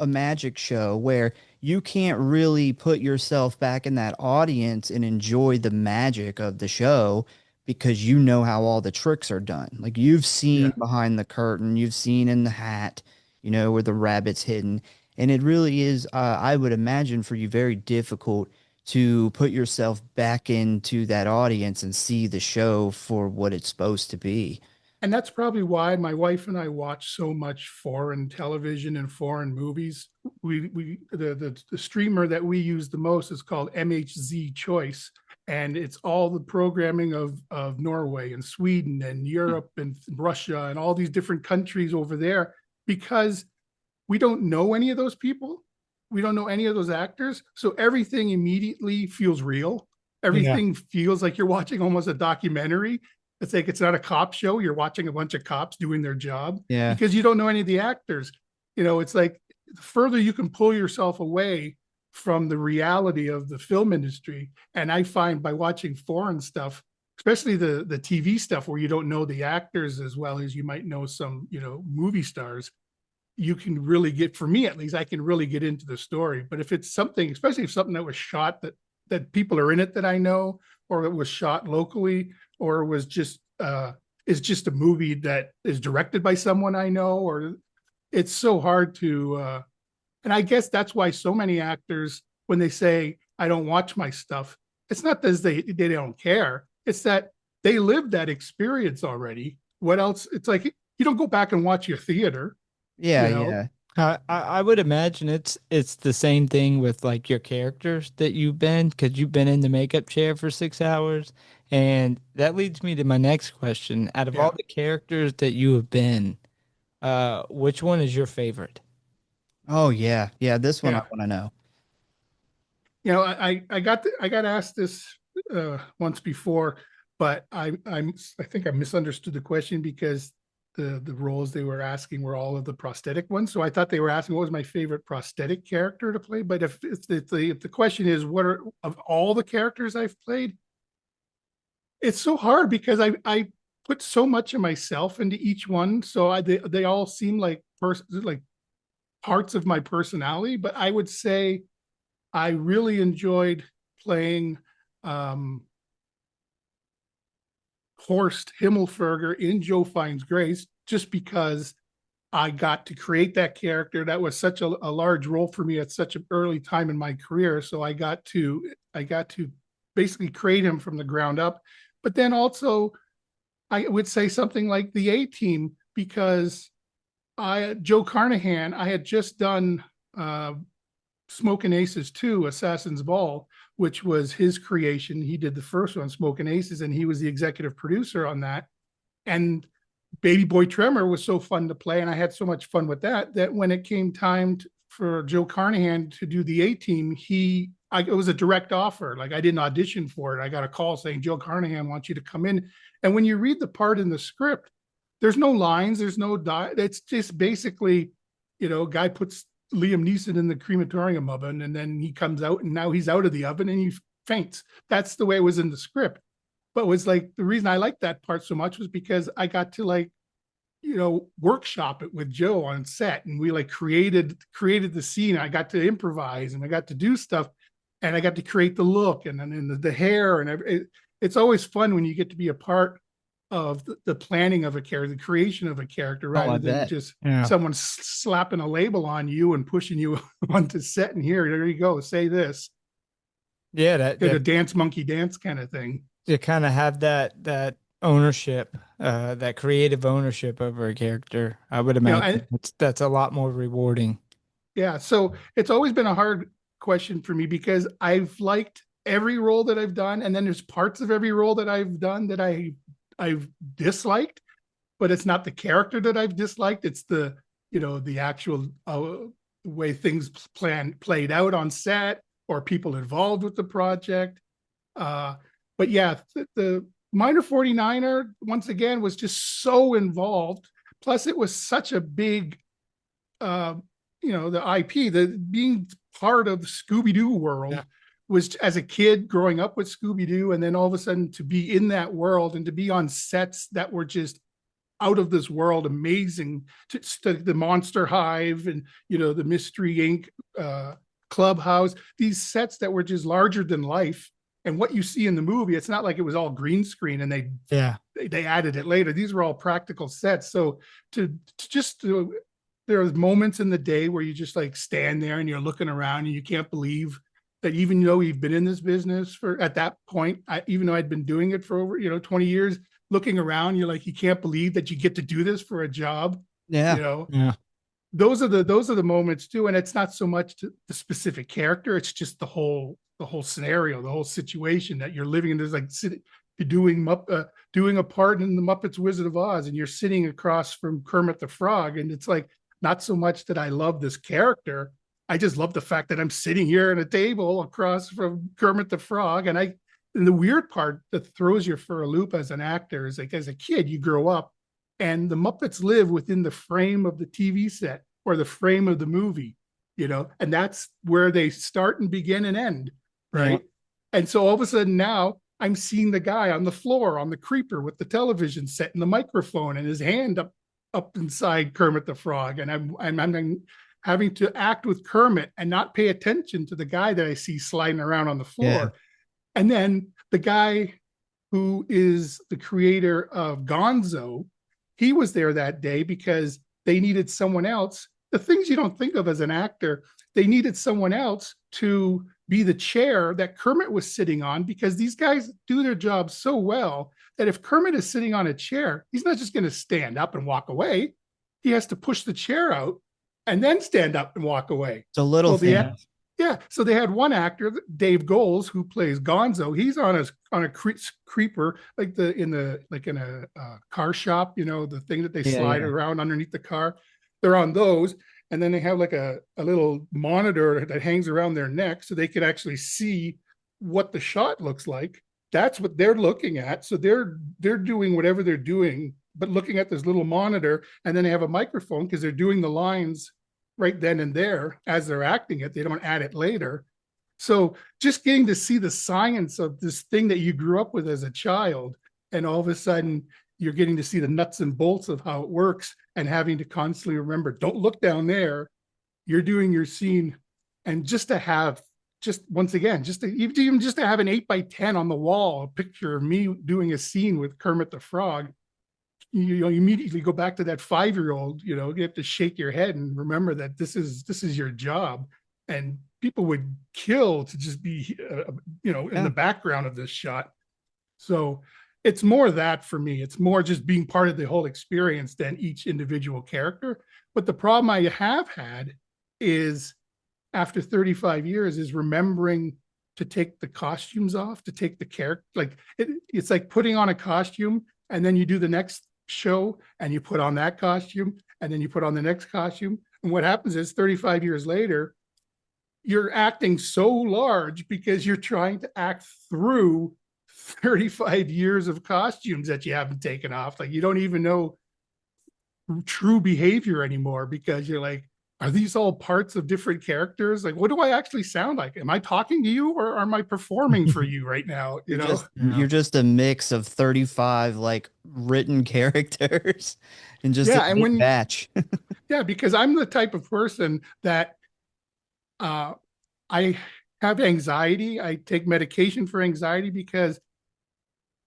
magic show where you can't really put yourself back in that audience and enjoy the magic of the show because you know how all the tricks are done. Like you've seen yeah. behind the curtain, you've seen in the hat, where the rabbit's hidden. And it really is, I would imagine for you very difficult to put yourself back into that audience and see the show for what it's supposed to be. And that's probably why my wife and I watch so much foreign television and foreign movies. The streamer that we use the most is called MHZ Choice, and it's all the programming of Norway and Sweden and Europe and Russia and all these different countries over there because we don't know any of those people. We don't know any of those actors. So everything immediately feels real. yeah, Everything feels like you're watching almost a documentary. It's like it's not a cop show. You're watching a bunch of cops doing their job Yeah. because you don't know any of the actors. It's like the further you can pull yourself away from the reality of the film industry. And I find by watching foreign stuff, especially the TV stuff where you don't know the actors as well as you might know some, movie stars, you can really get, for me at least, I can really get into the story. But if it's something, especially if something that was shot that people are in it that I know, or it was shot locally, or it was just is just a movie that is directed by someone I know, or it's so hard to and I guess that's why so many actors, when they say I don't watch my stuff, it's not that they don't care. It's that they lived that experience already. What else? It's like you don't go back and watch your theater, Yeah, you know. yeah. I would imagine it's the same thing with like your characters that you've been, because you've been in the makeup chair for 6 hours. And that leads me to my next question. Out of all Yeah. the characters that you have been, which one is your favorite? Oh yeah, yeah. This one I Yeah. want to know. I got asked this once before, but I think I misunderstood the question because the roles they were asking were all of the prosthetic ones. So I thought they were asking what was my favorite prosthetic character to play. But if the question is what are of all the characters I've played, it's so hard because I put so much of myself into each one. So they all seem like parts of my personality. But I would say I really enjoyed playing um, Horst Himmelferger in Joe Finds Grace just because I got to create that character. That was such a large role for me at such an early time in my career. So I got to basically create him from the ground up. But then also I would say something like the A Team because I Joe Carnahan, I had just done Smoking Aces 2, Assassin's Ball, which was his creation. He did the first one, Smoking Aces, and he was the executive producer on that. And Baby Boy Tremor was so fun to play, and I had so much fun with that that when it came time for Joe Carnahan to do the A Team, it was a direct offer. Like I didn't audition for it. I got a call saying Joe Carnahan wants you to come in. And when you read the part in the script, there's no lines, there's no it's just basically, guy puts Liam Neeson in the crematorium oven, and then he comes out, and now he's out of the oven, and he faints. That's the way it was in the script. But was like the reason I liked that part so much was because I got to workshop it with Joe on set, and we like created the scene. I got to improvise, and I got to do stuff, and I got to create the look, and then the hair, and it's always fun when you get to be a part of the planning of a character, the creation of a character, Oh, I rather than bet. just Yeah. someone slapping a label on you and pushing you onto set. And here, there you go, say this, Yeah, like a dance monkey dance kind of thing. to kind of have that ownership, that creative ownership over a character. I would And imagine that's a lot more rewarding. yeah, so it's always been a hard question for me because I've liked every role that I've done, and then there's parts of every role that I've done that I've disliked, but it's not the character that I've disliked. It's the actual way things played out on set or people involved with the project. Uh, but yeah, the Minor 49er once again was just so involved. Plus, it was such a big, uh, the IP, the being part of the Scooby Doo world. Yeah. Was as a kid growing up with Scooby Doo, and then all of a sudden to be in that world and to be on sets that were just out of this world, amazing, to the Monster Hive and the Mystery Inc. Clubhouse, these sets that were just larger than life. And what you see in the movie, it's not like it was all green screen and Yeah. they added it later. These were all practical sets. So there are moments in the day where you just like stand there and you're looking around and you can't believe that even though you've been in this business for at that point, even though I'd been doing it for over 20 years, looking around, you're like, you can't believe that you get to do this for a job. Yeah. Yeah. Those are the moments too. And it's not so much the specific character, it's just the whole scenario, the whole situation that you're living in. There's like you're doing a part in the Muppets Wizard of Oz, and you're sitting across from Kermit the Frog, and it's like not so much that I love this character, I just love the fact that I'm sitting here at a table across from Kermit the Frog. And the weird part that throws you for a loop as an actor is like as a kid, you grow up and the Muppets live within the frame of the TV set or the frame of the movie, and that's where they start and begin and end. Right. Yeah. And so all of a sudden now I'm seeing the guy on the floor on the creeper with the television set and the microphone and his hand up inside Kermit the Frog. And I'm having to act with Kermit and not pay attention to the guy that I see sliding around on the floor. Yeah. And then the guy who is the creator of Gonzo, he was there that day because they needed someone else. The things you don't think of as an actor, they needed someone else to be the chair that Kermit was sitting on, because these guys do their job so well that if Kermit is sitting on a chair, he's not just going to stand up and walk away. He has to push the chair out and then stand up and walk away. It's a little Well, thing. yeah. So they had one actor, Dave Goles, who plays Gonzo. He's on a creeper, like in a car shop, the thing that they slide around underneath the car. They're on those, and then they have like a little monitor that hangs around their neck, so they can actually see what the shot looks like. That's what they're looking at. So they're doing whatever they're doing, but looking at this little monitor, and then they have a microphone because they're doing the lines right then and there as they're acting it. They don't add it later. So just getting to see the science of this thing that you grew up with as a child, and all of a sudden you're getting to see the nuts and bolts of how it works, and having to constantly remember, don't look down there. You're doing your scene. And just to have, once again, even just to have an 8x10 on the wall, a picture of me doing a scene with Kermit the Frog, you immediately go back to that 5-year-old. You have to shake your head and remember that this is your job, and people would kill to just be in the background of this shot. So it's more that for me. It's more just being part of the whole experience than each individual character. But the problem I have had is, after 35 years, is remembering to take the costumes off, to take the character. Like it's like putting on a costume, and then you do the next show and you put on that costume, and then you put on the next costume. And what happens is 35 years later, you're acting so large because you're trying to act through 35 years of costumes that you haven't taken off. Like you don't even know true behavior anymore, because you're like, are these all parts of different characters? Like, what do I actually sound like? Am I talking to you, or am I performing for you right now? You're just a mix of 35 like written characters and just a big batch. Yeah, because I'm the type of person that I have anxiety. I take medication for anxiety because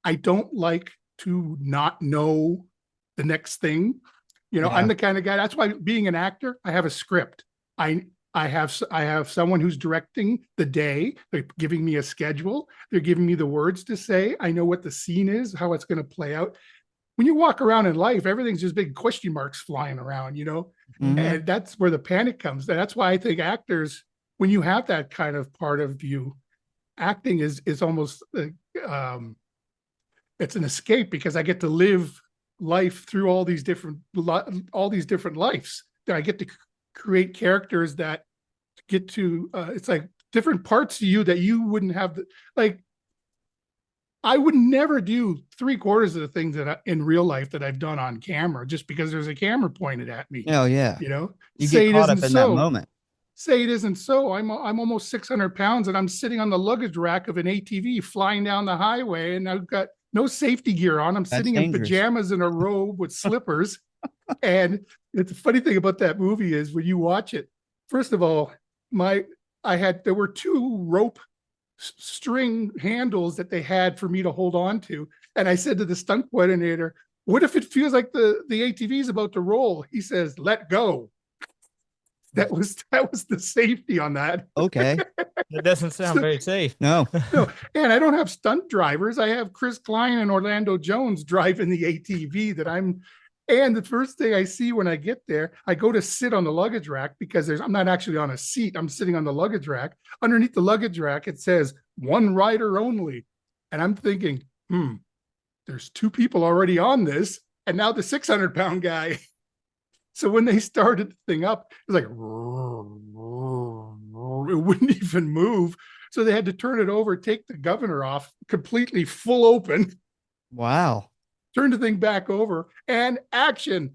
I don't like to not know the next thing. I'm the kind of guy. That's why, being an actor, I have a script. I have someone who's directing the day. They're giving me a schedule. They're giving me the words to say. I know what the scene is, how it's going to play out. When you walk around in life, everything's just big question marks flying around, Mm-hmm. And that's where the panic comes. And that's why I think actors, when you have that kind of part of you, acting is almost it's an escape, because I get to live life through all these different lives. I get to create characters that get to it's like different parts of you that you wouldn't have. Like, I would never do 3/4 of the things that in real life that I've done on camera, just because there's a camera pointed at me. Oh yeah. You say get caught up in that moment. Say it isn't so. I'm almost 600 pounds, and I'm sitting on the luggage rack of an ATV flying down the highway, and I've got no safety gear on. I'm sitting in pajamas and a robe with slippers. And the funny thing about that movie is, when you watch it, first of all, there were 2 rope string handles that they had for me to hold on to. And I said to the stunt coordinator, what if it feels like the ATV is about to roll? He says, let go. That was the safety on that. Okay. That doesn't sound very safe. No. And I don't have stunt drivers. I have Chris Klein and Orlando Jones driving the ATV and the first thing I see when I get there, I go to sit on the luggage rack, because I'm not actually on a seat. I'm sitting on the luggage rack. Underneath the luggage rack, it says 1 rider only. And I'm thinking, there's 2 people already on this, and now the 600-pound guy. So when they started the thing up, it was like, it wouldn't even move. So they had to turn it over, take the governor off, completely full open. Wow. Turn the thing back over, and action.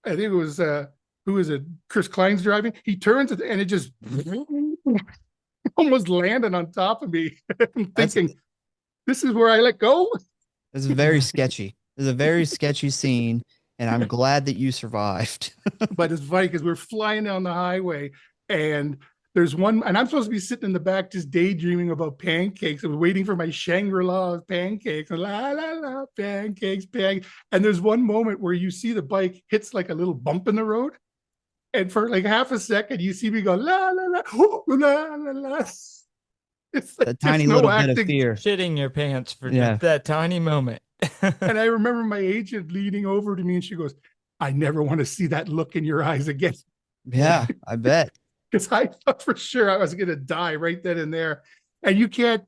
I think it was, who is it? Chris Klein's driving. He turns it, and it just almost landed on top of me. I'm thinking, this is where I let go. It's very sketchy. It's a very sketchy scene. And I'm glad that you survived. But it's funny, because we're flying down the highway, and there's one, and I'm supposed to be sitting in the back just daydreaming about pancakes. I was waiting for my Shangri-La pancakes, and la la la pancakes. And there's one moment where you see the bike hits like a little bump in the road, and for like half a second you see me go la la la la la la. It's like a tiny little bit of fear, shitting your pants for that tiny moment. And I remember my agent leaning over to me, and she goes, I never want to see that look in your eyes again. Yeah, I bet. Because I thought for sure I was going to die right then and there. And you can't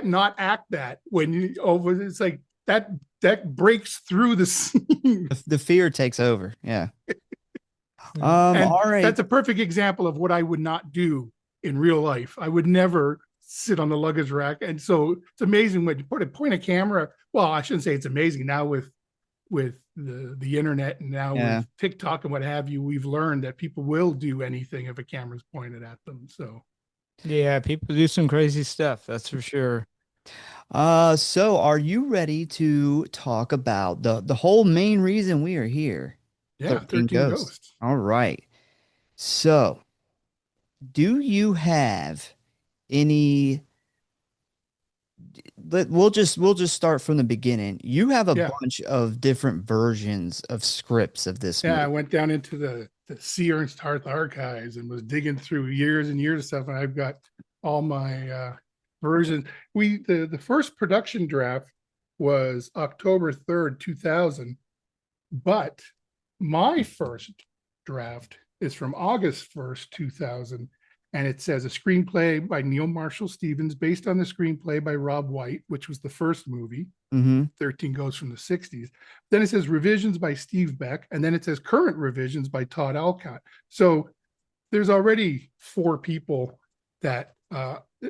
not act that when you over. It's like that breaks through the scene. The fear takes over. Yeah. Yeah. All And right. that's a perfect example of what I would not do in real life. I would never sit on the luggage rack. And so it's amazing when you point a camera. Well, I shouldn't say it's amazing now with the internet and now Yeah. with TikTok and what have you. We've learned that people will do anything if a camera's pointed at them. So Yeah, people do some crazy stuff, that's for sure. So are you ready to talk about the whole main reason we are here? yeah, 13 13 Ghosts. Ghosts. All right. So, do you have any we'll just start from the beginning. You have a Yeah. bunch of different versions of scripts of this Yeah, I movie. went down into the C. Ernst Harth archives and was digging through years and years of stuff. And I've got all my versions. The first production draft was October 3rd, 2000, but my first draft is from August 1st, 2000, and it says a screenplay by Neil Marshall Stevens based on the screenplay by Rob White, which was the first movie. Mm-hmm. 13 goes from the 60s. Then it says revisions by Steve Beck, and then it says current revisions by Todd Alcott. So there's already 4 people that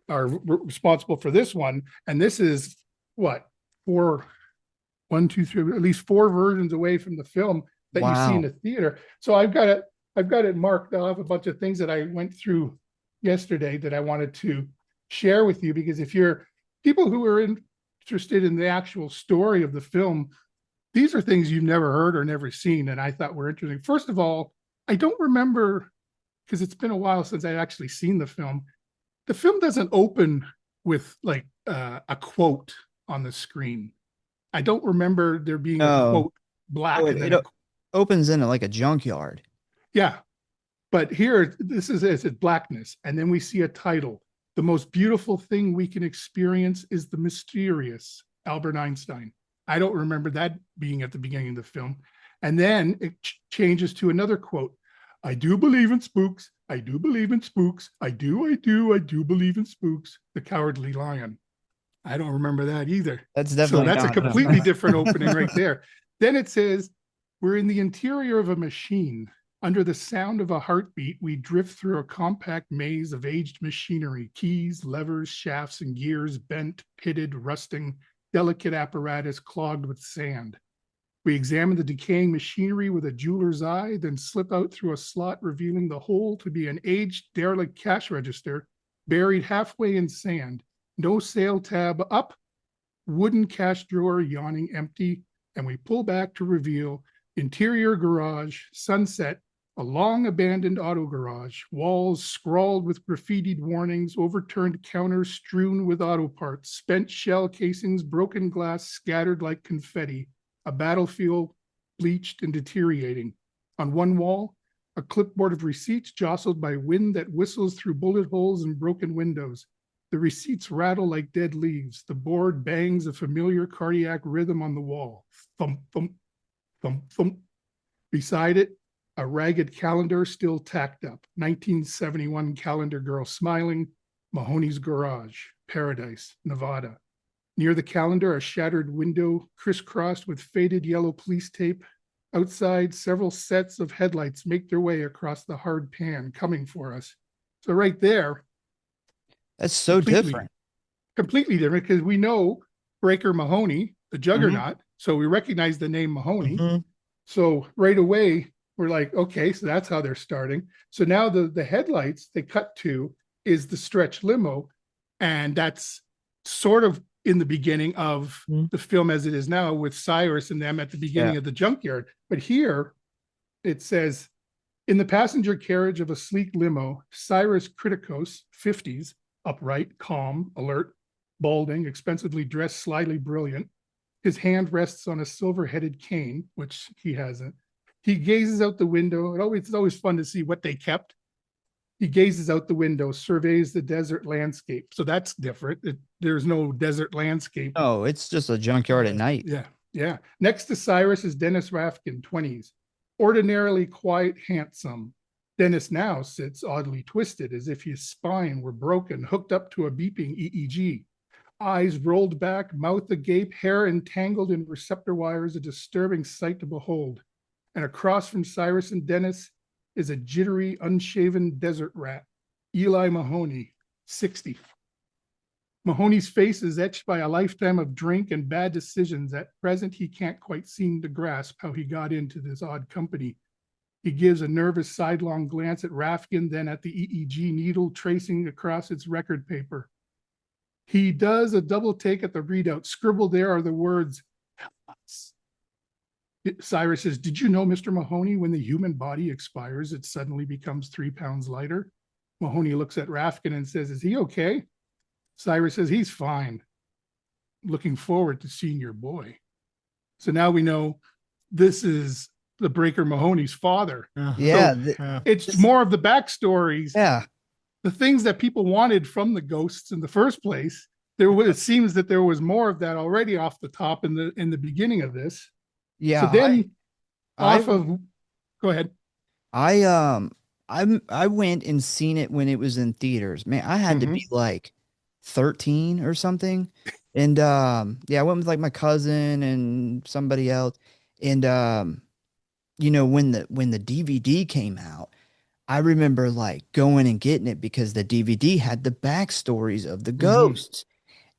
are responsible for this one, and this is what, four, one, two, three, at least 4 versions away from the film that you see in Wow. the theater. So I've got it marked off, a bunch of things that I went through yesterday that I wanted to share with you, because if you're people who are interested in the actual story of the film, these are things you've never heard or never seen, and I thought were interesting. First of all, I don't remember, because it's been a while since I've actually seen the film. The film doesn't open with like a quote on the screen. I don't remember there being a No. quote Oh, black it, and then it a opens in like a junkyard. yeah. But here, this is it's blackness, and then we see a title. The most beautiful thing we can experience is the mysterious Albert Einstein. I don't remember that being at the beginning of the film. And then it changes to another quote. I do believe in spooks. I do believe in spooks. I do believe in spooks. The Cowardly Lion. I don't remember that either. That's So definitely that's a not. completely different opening right there. Then it says, we're in the interior of a machine. Under the sound of a heartbeat, we drift through a compact maze of aged machinery, keys, levers, shafts, and gears, bent, pitted, rusting, delicate apparatus clogged with sand. We examine the decaying machinery with a jeweler's eye, then slip out through a slot, revealing the whole to be an aged, derelict cash register buried halfway in sand. No sale tab up, wooden cash drawer yawning empty, and we pull back to reveal interior garage, sunset, a long abandoned auto garage, walls scrawled with graffitied warnings, overturned counters strewn with auto parts, spent shell casings, broken glass scattered like confetti, a battlefield bleached and deteriorating. On one wall, a clipboard of receipts jostled by wind that whistles through bullet holes and broken windows. The receipts rattle like dead leaves. The board bangs a familiar cardiac rhythm on the wall. Thump, thump, thump, thump. Beside it, a ragged calendar still tacked up. 1971 calendar girl smiling. Mahoney's Garage, Paradise, Nevada. Near the calendar, a shattered window crisscrossed with faded yellow police tape. Outside, several sets of headlights make their way across the hard pan, coming for us. So right there, That's so completely, different. completely different, because we know Breaker Mahoney, the Hmm. juggernaut. So we recognize the name Mahoney. Hmm. So right away, we're like, okay, so that's how they're starting. So now the headlights they cut to is the stretch limo. And that's sort of in the beginning of Mhm. the film as it is now, with Cyrus and them at the Yeah. beginning of the junkyard. But here it says, in the passenger carriage of a sleek limo, Cyrus Kritikos, 50s, upright, calm, alert, balding, expensively dressed, slyly brilliant. His hand rests on a silver-headed cane, which he hasn't. He gazes out the window. It's always fun to see what they kept. He gazes out the window, surveys the desert landscape. So that's different. There's no desert landscape. Oh, it's just a junkyard at night. Yeah, yeah. Next to Cyrus is Dennis Rafkin, 20s. Ordinarily quiet, handsome. Dennis now sits oddly twisted, as if his spine were broken, hooked up to a beeping EEG. Eyes rolled back, mouth agape, hair entangled in receptor wires, a disturbing sight to behold. And across from Cyrus and Dennis is a jittery, unshaven desert rat, Eli Mahoney, 60. Mahoney's face is etched by a lifetime of drink and bad decisions. At present, he can't quite seem to grasp how he got into this odd company. He gives a nervous sidelong glance at Rafkin, then at the EEG needle tracing across its record paper. He does a double take at the readout. Scribbled there are the words, "us." Cyrus says, "Did you know, Mr. Mahoney, when the human body expires, it suddenly becomes 3 pounds lighter?" Mahoney looks at Rafkin and says, "Is he okay?" Cyrus says, "He's fine. Looking forward to seeing your boy." So now we know this is the Breaker Mahoney's father. Yeah. So it's more of the backstories. Yeah. The things that people wanted from the ghosts in the first place. It seems that there was more of that already off the top in the beginning of this. Yeah. So then go ahead. I went and seen it when it was in theaters. Man, I had to be like 13 or something. And yeah, I went with like my cousin and somebody else. And you know, when the DVD came out, I remember like going and getting it because the DVD had the backstories of the ghosts.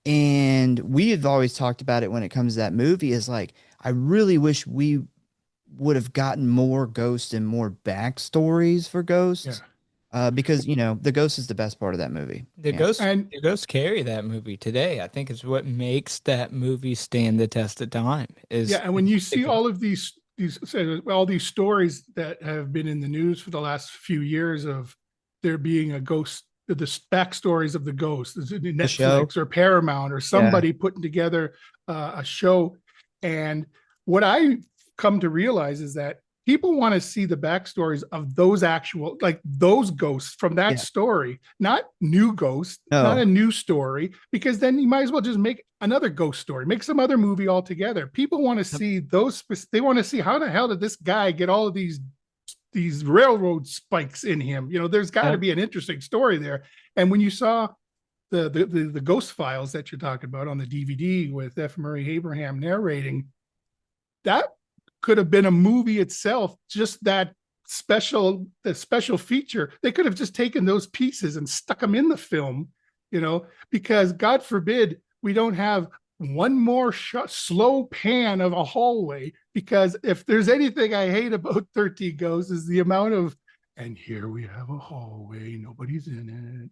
And we've always talked about it when it comes to that movie is like, I really wish we would have gotten more ghosts and more backstories for ghosts. Because you know the ghost is the best part of that movie. The ghosts carry that movie today. I think it's what makes that movie stand the test of time. And when you see all of these stories that have been in the news for the last few years of there being a ghost, the backstories of the ghost, Netflix or Paramount or somebody putting together a show, and what I come to realize is that people want to see the backstories of those actual, like those ghosts from that story, not new ghosts, not a new story, because then you might as well just make another ghost story, make some other movie altogether. People want to see those. They want to see how the hell did this guy get all of these railroad spikes in him? You know, there's got to be an interesting story there. And when you saw the Ghost Files that you're talking about on the DVD with F. Murray Abraham narrating, that could have been a movie itself, just the special feature. They could have just taken those pieces and stuck them in the film, you know, because God forbid we don't have one more slow pan of a hallway, because if there's anything I hate about 13 Ghosts is the amount of, and here we have a hallway, nobody's in it.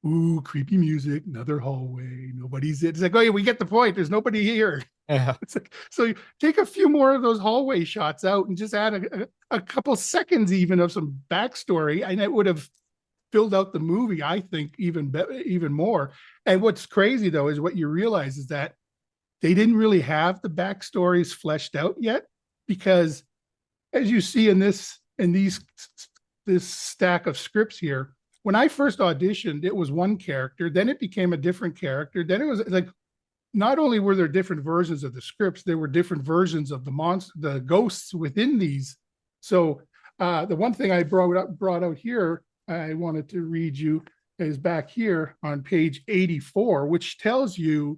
Ooh, creepy music, another hallway, nobody's in it. It's like, oh yeah, we get the point. There's nobody here. Yeah. It's like, so take a few more of those hallway shots out and just add a couple seconds even of some backstory, and it would have filled out the movie, I think, even more. And what's crazy though is what you realize is that they didn't really have the backstories fleshed out yet, because as you see in this stack of scripts here, when I first auditioned, it was one character, then it became a different character, then it was like, not only were there different versions of the scripts, there were different versions of the ghosts within these. So the one thing I brought out here, I wanted to read you, is back here on page 84, which tells you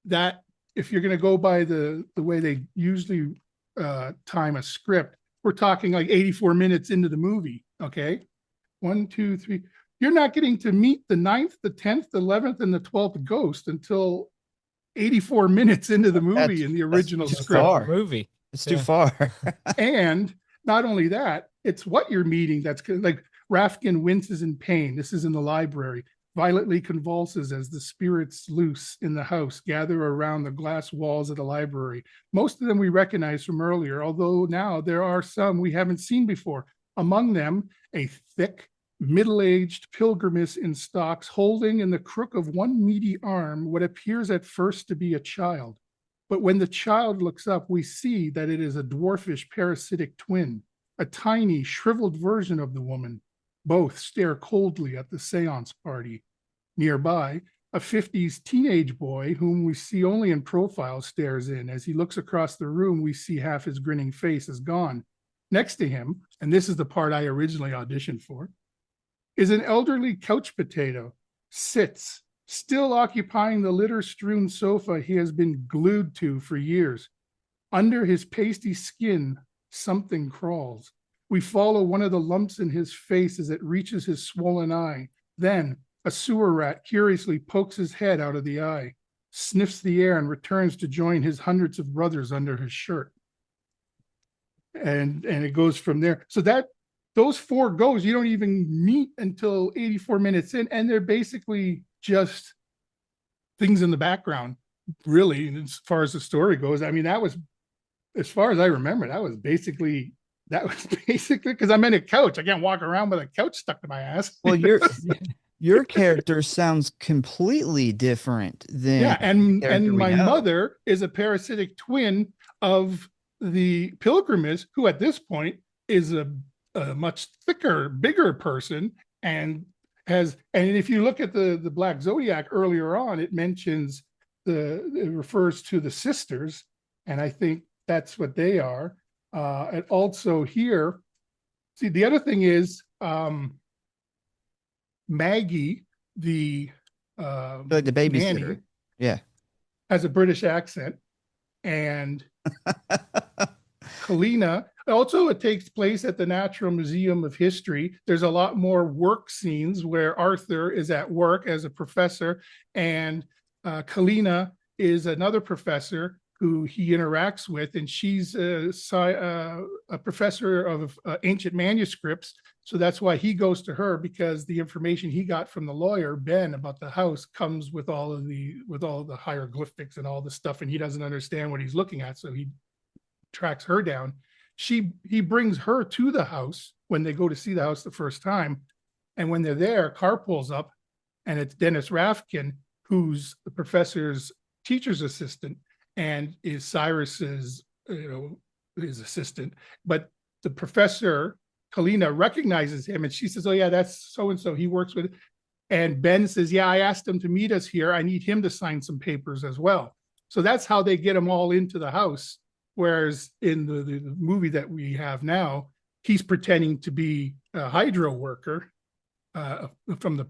that if you're going to go by the way they usually time a script, we're talking like 84 minutes into the movie. Okay, 1, 2, 3. You're not getting to meet the 9th, the 10th, the 11th, and the 12th ghost until 84 minutes into the movie in the original script. Movie. It's too far. And not only that, it's what you're meeting. That's like Rafkin winces in pain. This is in the library. Violently convulses as the spirits loose in the house gather around the glass walls of the library. Most of them we recognize from earlier, although now there are some we haven't seen before. Among them, a thick, middle-aged pilgrimess in stocks holding in the crook of one meaty arm what appears at first to be a child. But when the child looks up, we see that it is a dwarfish parasitic twin, a tiny, shriveled version of the woman. Both stare coldly at the seance party. Nearby, a 50s teenage boy, whom we see only in profile, stares in. As he looks across the room, we see half his grinning face is gone. Next to him, and this is the part I originally auditioned for, is an elderly couch potato, sits, still occupying the litter-strewn sofa he has been glued to for years. Under his pasty skin, something crawls. We follow one of the lumps in his face as it reaches his swollen eye. Then a sewer rat curiously pokes his head out of the eye, sniffs the air, and returns to join his hundreds of brothers under his shirt. And it goes from there. So those 4 goes, you don't even meet until 84 minutes in, and they're basically just things in the background, really, as far as the story goes. I mean, that was, as far as I remember, that was basically because I'm in a couch. I can't walk around with a couch stuck to my ass. Well, your character sounds completely different than and my mother is a parasitic twin of the pilgrimess, who at this point is a much thicker, bigger person, and if you look at the Black Zodiac earlier on, it mentions it refers to the sisters, and I think that's what they are. And also here, see, the other thing is Maggie, the babysitter, nanny, yeah, has a British accent, and Kalina. Also, it takes place at the Natural Museum of History. There's a lot more work scenes where Arthur is at work as a professor, and Kalina is another professor who he interacts with, and she's a professor of ancient manuscripts. So that's why he goes to her, because the information he got from the lawyer Ben about the house comes with all the hieroglyphics and all the stuff, and he doesn't understand what he's looking at, so he tracks her down. He brings her to the house when they go to see the house the first time, and when they're there, a car pulls up, and it's Dennis Rafkin, who's the professor's teacher's assistant and is Cyrus's, his assistant. But the professor, Kalina, recognizes him, and she says, "Oh yeah, that's so and so. He works with." And Ben says, "Yeah, I asked him to meet us here. I need him to sign some papers as well." So that's how they get them all into the house. Whereas in the movie that we have now, he's pretending to be a hydro worker from the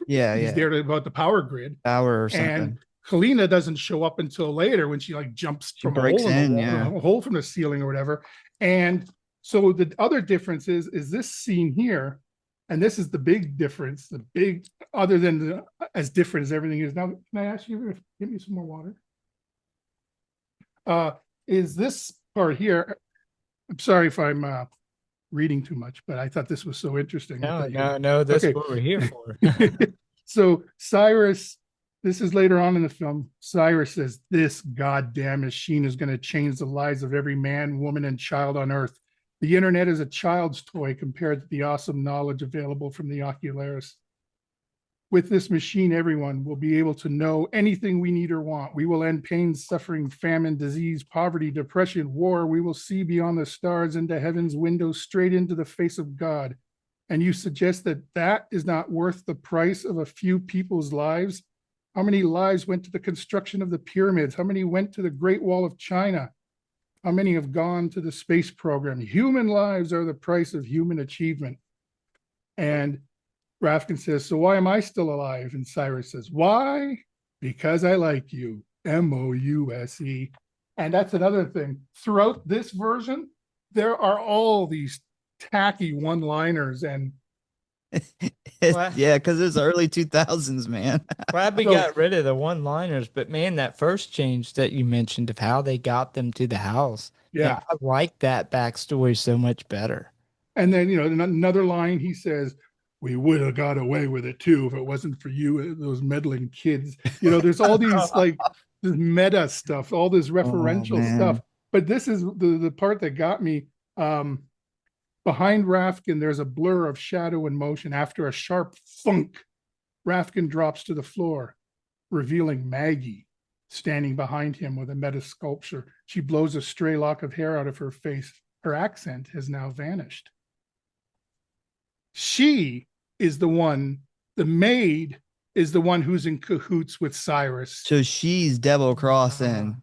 he's there about the power grid or something. And Kalina doesn't show up until later when she jumps from a hole from the ceiling or whatever. And so the other difference is this scene here, and this is the big difference, other than as different as everything is. Now, can I ask you to give me some more water? Is this part here? I'm sorry if I'm reading too much, but I thought this was so interesting. No, that's what we're here for. So Cyrus, this is later on in the film, Cyrus says, "This goddamn machine is going to change the lives of every man, woman, and child on Earth. The internet is a child's toy compared to the awesome knowledge available from the Ocularis. With this machine, everyone will be able to know anything we need or want. We will end pain, suffering, famine, disease, poverty, depression, war. We will see beyond the stars into heaven's windows, straight into the face of God. And you suggest that is not worth the price of a few people's lives? How many lives went to the construction of the pyramids? How many went to the Great Wall of China? How many have gone to the space program? Human lives are the price of human achievement." And Rafkin says, "So why am I still alive?" And Cyrus says, "Why? Because I like you. Mouse." And that's another thing. Throughout this version, there are all these tacky one-liners and yeah, because it's early 2000s, man. Glad we got rid of the one-liners, but man, that first change that you mentioned of how they got them to the house, I like that backstory so much better. And then, another line, he says, "We would have got away with it too if it wasn't for you, those meddling kids." There's all these this meta stuff, all this referential stuff. But this is the part that got me. Behind Rafkin, there's a blur of shadow and motion. After a sharp thunk, Rafkin drops to the floor, revealing Maggie standing behind him with a meta sculpture. She blows a stray lock of hair out of her face. Her accent has now vanished. She is the maid is the one who's in cahoots with Cyrus. So she's double crossing.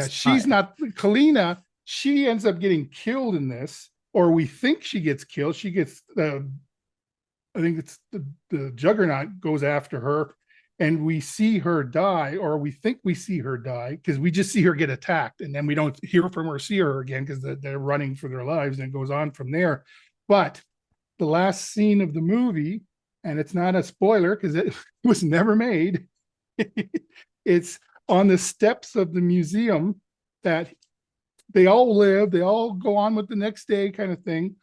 She's not Kalina. She ends up getting killed in this. or we think she gets killed. She gets I think it's the Juggernaut goes after her, and we see her die, or we think we see her die, because we just see her get attacked, and then we don't hear from her, see her again, because they're running for their lives, and it goes on from there. But the last scene of the movie, and it's not a spoiler because it was never made, it's on the steps of the museum that they all live, they all go on with the next day kind of thing,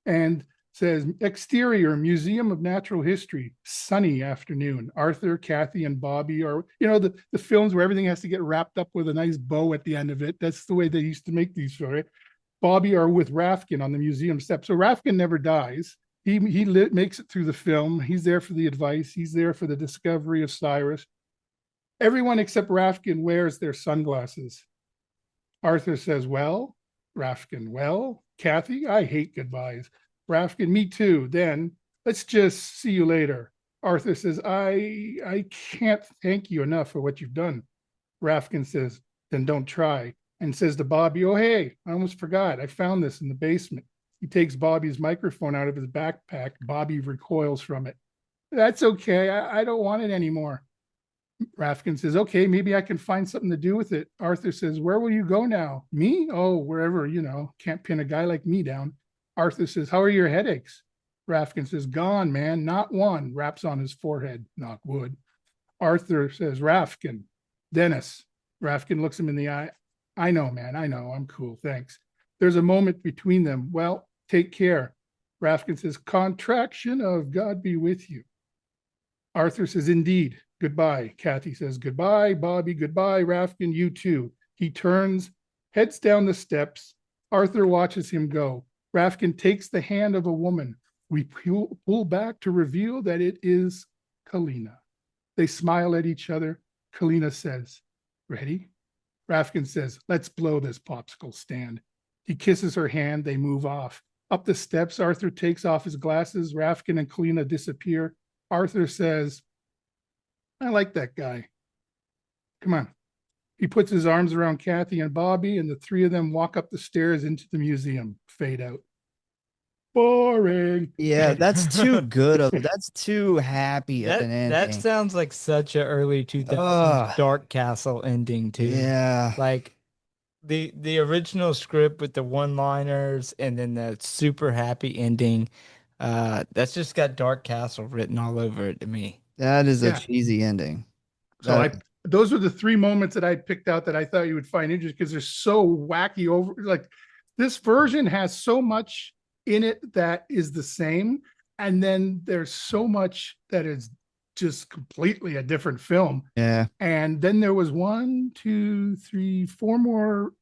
and says exterior Museum of Natural History, sunny afternoon. Arthur, Kathy, and Bobby are, the films where everything has to get wrapped up with a nice bow at the end of it. That's the way they used to make these films, right? Bobby are with Rafkin on the museum steps. So Rafkin never dies. He makes it through the film. He's there for the advice. He's there for the discovery of Cyrus. Everyone except Rafkin wears their sunglasses. Arthur says, well, Rafkin, well, Kathy, I hate goodbyes. Rafkin, me too. Then let's just see you later. Arthur says, I can't thank you enough for what you've done. Rafkin says, then don't try. And says to Bobby, oh, hey, I almost forgot. I found this in the basement. He takes Bobby's microphone out of his backpack. Bobby recoils from it. That's okay. I don't want it anymore. Rafkin says, okay, maybe I can find something to do with it. Arthur says, where will you go now? Me? Oh, wherever, can't pin a guy like me down. Arthur says, how are your headaches? Rafkin says, gone, man, not one. Raps on his forehead, knock wood. Arthur says, Rafkin, Dennis. Rafkin looks him in the eye. I know, man, I know. I'm cool, thanks. There's a moment between them. Well, take care. Rafkin says, contraction of God be with you. Arthur says, indeed. Goodbye. Kathy says, goodbye, Bobby. Goodbye, Rafkin. You too. He turns, heads down the steps. Arthur watches him go. Rafkin takes the hand of a woman. We pull back to reveal that it is Kalina. They smile at each other. Kalina says, ready? Rafkin says, let's blow this popsicle stand. He kisses her hand. They move off. Up the steps, Arthur takes off his glasses. Rafkin and Kalina disappear. Arthur says, I like that guy. Come on. He puts his arms around Kathy and Bobby, and the three of them walk up the stairs into the museum. Fade out. Boring. Yeah, that's too good of that's too happy of an That ending. sounds like such a early 2000s Ugh. Dark Castle ending too. Yeah. Like the original script with the one-liners and then the super happy ending. That's just got Dark Castle written all over it to me. That is a Yeah. cheesy ending. So those were the three moments that I picked out that I thought you would find interesting because they're so wacky over. Like this version has so much in it that is the same, and then there's so much that is just completely a different film. Yeah. And then there was 1, 2, 3, 4 more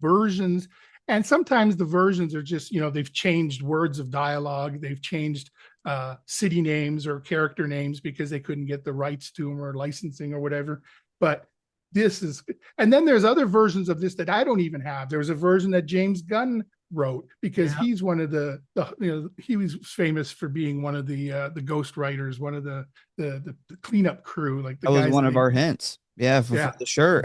versions. And sometimes the versions are just, they've changed words of dialogue. They've changed city names or character names because they couldn't get the rights to them or licensing or whatever. But this is, and then there's other versions of this that I don't even have. There was a version that James Gunn wrote because he's one of the he was famous for being one of the ghost writers, one of the cleanup crew. Like that was one of our hints. Yeah, for sure.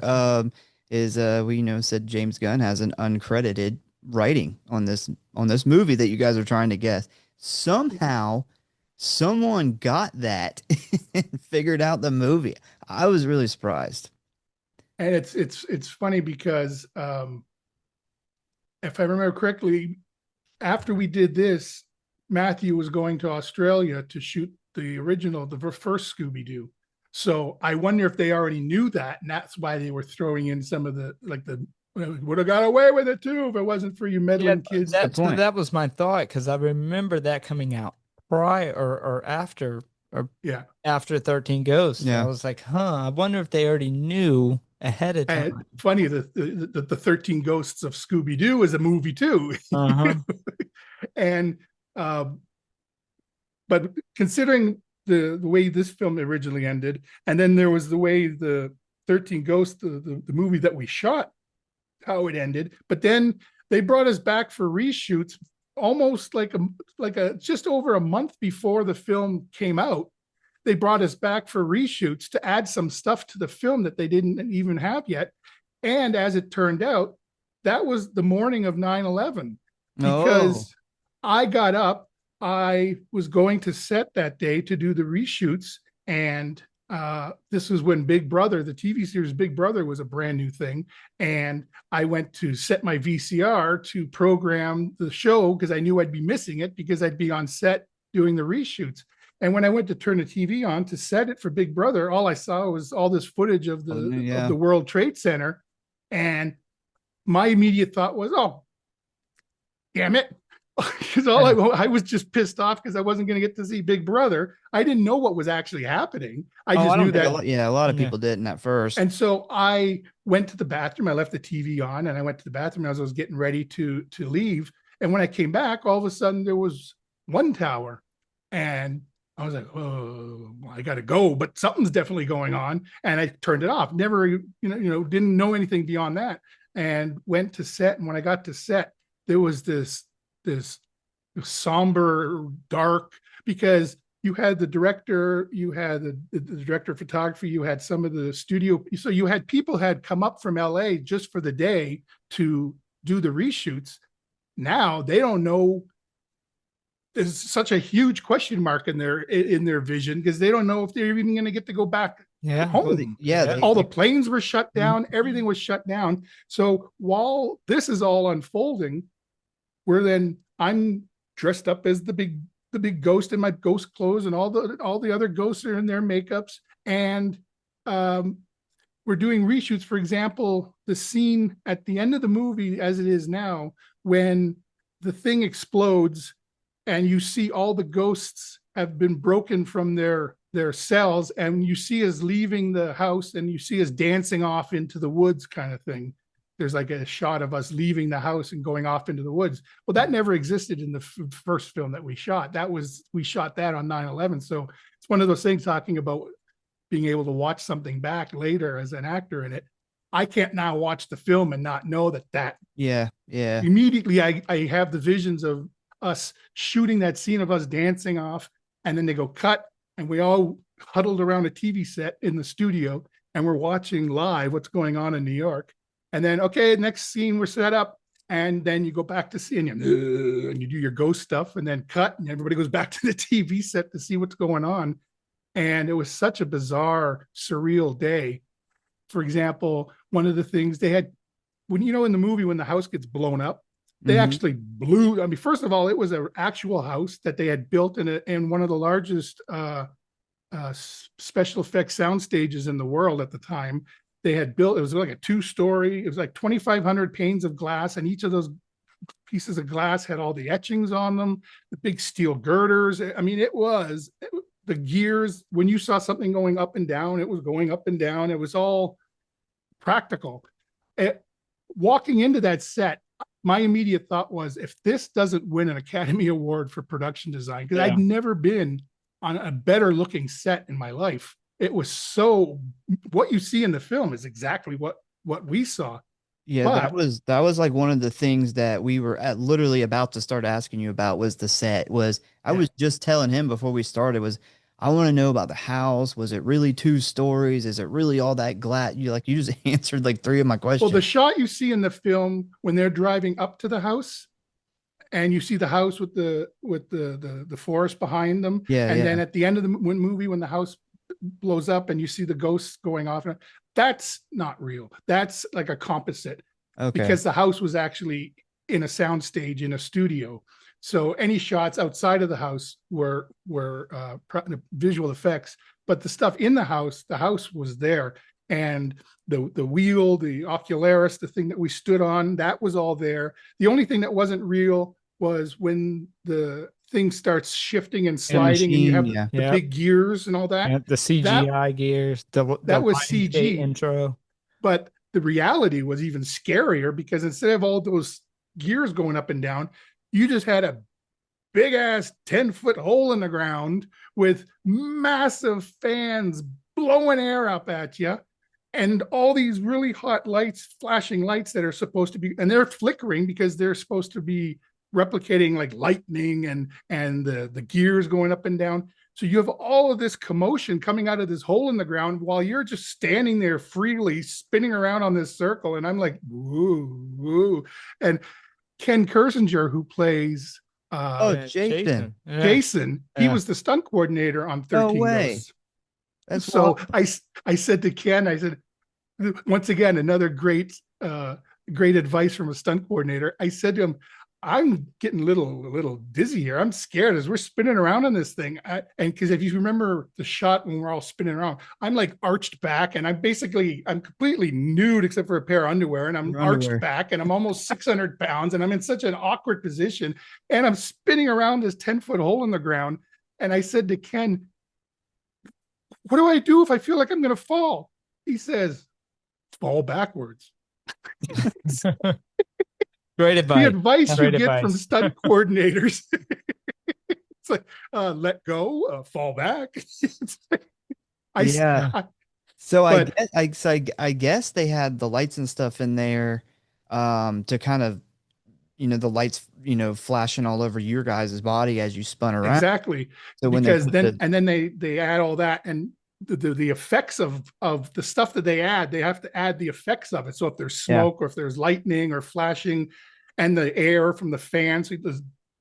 We said James Gunn has an uncredited writing on this movie that you guys are trying to guess. Somehow someone got that and figured out the movie. I was really surprised. And it's funny because if I remember correctly, after we did this, Matthew was going to Australia to shoot the first Scooby-Doo. So I wonder if they already knew that, and that's why they were throwing in some of the would have got away with it too if it wasn't for you meddling kids. That was my thought because I remember that coming out prior or after after 13 Ghosts. Yeah. I was like, I wonder if they already knew ahead of time. And funny, the 13 Ghosts of Scooby-Doo is a movie too. And but considering the way this film originally ended, and then there was the way the 13 Ghosts, the movie that we shot, how it ended, but then they brought us back for reshoots almost like a just over a month before the film came out. They brought us back for reshoots to add some stuff to the film that they didn't even have yet. And as it turned out, that was the morning of 9/11 because I got up. I was going to set that day to do the reshoots. And this was when Big Brother, the TV series Big Brother, was a brand new thing. And I went to set my VCR to program the show because I knew I'd be missing it because I'd be on set doing the reshoots. And when I went to turn the TV on to set it for Big Brother, all I saw was all this footage of the World Trade Center. And my immediate thought was, oh, damn it. Because I was just pissed off because I wasn't going to get to see Big Brother. I didn't know what was actually happening. I just knew that. A lot of people didn't at first. And so I went to the bathroom. I left the TV on and I went to the bathroom as I was getting ready to leave. And when I came back, all of a sudden there was one tower. And I was like, oh, I got to go, but something's definitely going on. And I turned it off. Never, didn't know anything beyond that. And went to set. And when I got to set, there was this somber, dark, because you had the director, you had the director of photography, you had some of the studio. So you had people had come up from LA just for the day to do the reshoots. Now they don't know. There's such a huge question mark in their vision because they don't know if they're even going to get to go back home. All the planes were shut down. Everything was shut down. So while this is all unfolding, I'm dressed up as the big ghost in my ghost clothes, and all the other ghosts are in their makeups, and we're doing reshoots. For example, the scene at the end of the movie, as it is now, when the thing explodes, and you see all the ghosts have been broken from their cells, and you see us leaving the house, and you see us dancing off into the woods, kind of thing. There's like a shot of us leaving the house and going off into the woods. Well, that never existed in the first film that we shot. We shot that on 9/11. So it's one of those things, talking about being able to watch something back later as an actor in it. I can't now watch the film and not know that. Yeah. Immediately I have the visions of us shooting that scene of us dancing off, and then they go cut, and we all huddled around a TV set in the studio, and we're watching live what's going on in New York. And then, okay, next scene, we're set up. And then you go back to see, and you do your ghost stuff, and then cut, and everybody goes back to the TV set to see what's going on. And it was such a bizarre, surreal day. For example, one of the things they had, in the movie, when the house gets blown up, they actually blew. I mean, first of all, it was an actual house that they had built in one of the largest special effects sound stages in the world at the time. They had built, it was like a 2-story, it was like 2,500 panes of glass, and each of those pieces of glass had all the etchings on them, the big steel girders. I mean, the gears, when you saw something going up and down, it was going up and down. It was all practical. Walking into that set, my immediate thought was, if this doesn't win an Academy Award for production design, because I'd never been on a better looking set in my life. It was what you see in the film is exactly what we saw. Yeah, but that was like one of the things that we were literally about to start asking you about, was the set. I was just telling him before we started, I want to know about the house. Was it really 2 stories? Is it really all that glass? You just answered like 3 of my questions. Well, the shot you see in the film when they're driving up to the house, and you see the house with the forest behind them. Then at the end of the movie, when the house blows up and you see the ghosts going off, that's not real. That's like a composite, because the house was actually in a sound stage in a studio. So any shots outside of the house were visual effects, but the stuff in the house was there. And the wheel, the ocularis, the thing that we stood on, that was all there. The only thing that wasn't real was when the thing starts shifting and sliding, and you have the big gears and all that. And the CGI gears. That was CG intro. But the reality was even scarier, because instead of all those gears going up and down, you just had a big ass 10-foot hole in the ground with massive fans blowing air up at you, and all these really hot lights, flashing lights that are supposed to be, and they're flickering because they're supposed to be replicating like lightning and the gears going up and down. So you have all of this commotion coming out of this hole in the ground while you're just standing there freely spinning around on this circle. And I'm like, woo, woo. And Ken Kersinger, who plays Oh, Yeah, Jason. Yeah. Jason, he Yeah. was the stunt coordinator on No 13 way. Ghosts. That's So wild. I said to Ken, I said, once again, another great advice from a stunt coordinator. I said to him, I'm getting a little dizzy here. I'm scared as we're spinning around on this thing. And because if you remember the shot when we're all spinning around, I'm like arched back and I'm completely nude except for a pair of underwear. And I'm Your arched underwear. back and I'm almost 600 pounds and I'm in such an awkward position. And I'm spinning around this 10-foot hole in the ground. And I said to Ken, what do I do if I feel like I'm going to fall? He says, fall backwards. Great The advice. advice you Great get from advice. stunt coordinators. It's like, let go, fall back. I, Yeah. Yeah. I, So I but guess I guess they had the lights and stuff in there to kind of, the lights, flashing all over your guys' body as you spun around. exactly, So when they because put the then they add all that and the effects of the stuff that they add, they have to add the effects of it. So if there's yeah, smoke or if there's lightning or flashing and the air from the fans, so those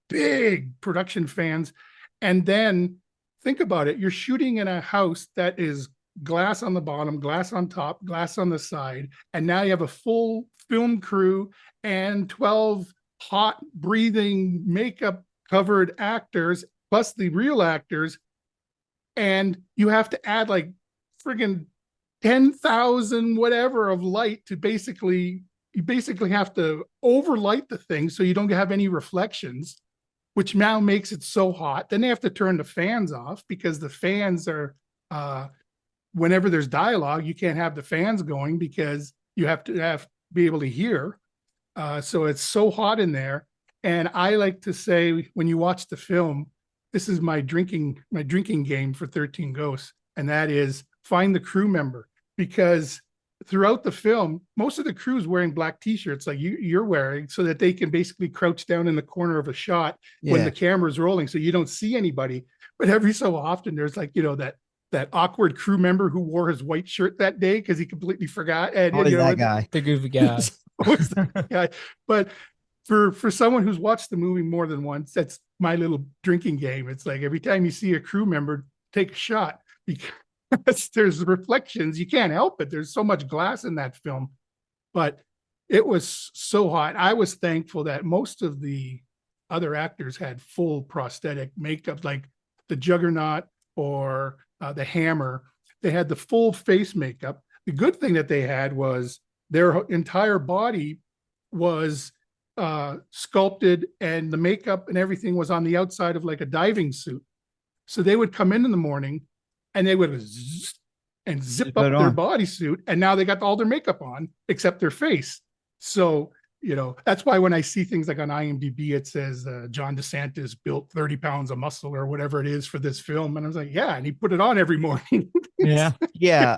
big production fans. And then think about it, you're shooting in a house that is glass on the bottom, glass on top, glass on the side, and now you have a full film crew and 12 hot breathing makeup covered actors plus the real actors, and you have to add like friggin' 10,000 whatever of light to basically have to overlight the thing so you don't have any reflections, which now makes it so hot. Then they have to turn the fans off because the fans are whenever there's dialogue, you can't have the fans going because you have to be able to hear. So it's so hot in there. And I like to say when you watch the film, this is my drinking game for 13 Ghosts, and that is find the crew member, because throughout the film, most of the crew's wearing black t-shirts like you're wearing, so that they can basically crouch down in the corner of a shot when yeah. the camera's rolling, so you don't see anybody. But every so often, there's like that awkward crew member who wore his white shirt that day because he completely forgot, and Always that guy. The goofy guy. always that guy. But for someone who's watched the movie more than once, that's my little drinking game. It's like every time you see a crew member, take a shot because there's reflections. You can't help it. There's so much glass in that film. But it was so hot. I was thankful that most of the other actors had full prosthetic makeup, like the Juggernaut or the Hammer. They had the full face makeup. The good thing that they had was their entire body was sculpted, and the makeup and everything was on the outside of like a diving suit. So they would come in the morning and they would and zip up their bodysuit, and now they got all their makeup on except their face. So that's why when I see things like on IMDb, it says John DeSantis built 30 pounds of muscle or whatever it is for this film. And I was like, yeah, and he put it on every morning. Yeah. Yeah.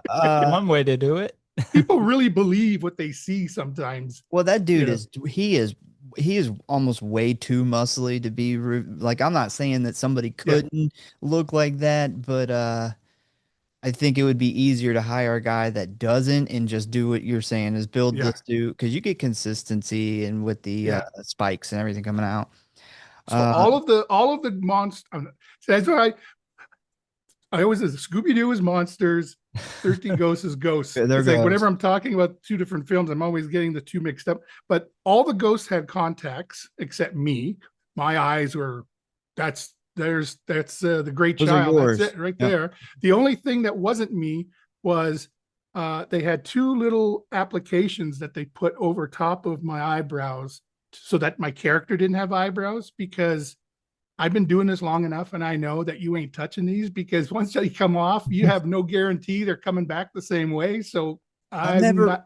One way to do it. People really believe what they see sometimes. Well, that dude he is almost way too muscly to be like, I'm not saying that somebody couldn't look like that, but I think it would be easier to hire a guy that doesn't and just do what you're saying is build Yeah. this dude, because you get consistency and with the spikes and everything coming out. So all of the monsters. So that's why I always say Scooby-Doo is monsters, 13 Ghosts is ghosts. There It's like goes. whenever I'm talking about two different films, I'm always getting the two mixed up. But all the ghosts had contacts except me. My eyes were that's the great Those are child. yours. That's it right Yep. there. The only thing that wasn't me was they had two little applications that they put over top of my eyebrows so that my character didn't have eyebrows, because I've been doing this long enough and I know that you ain't touching these, because once they come off, you have no guarantee they're coming back the same way. So I've I'm never not,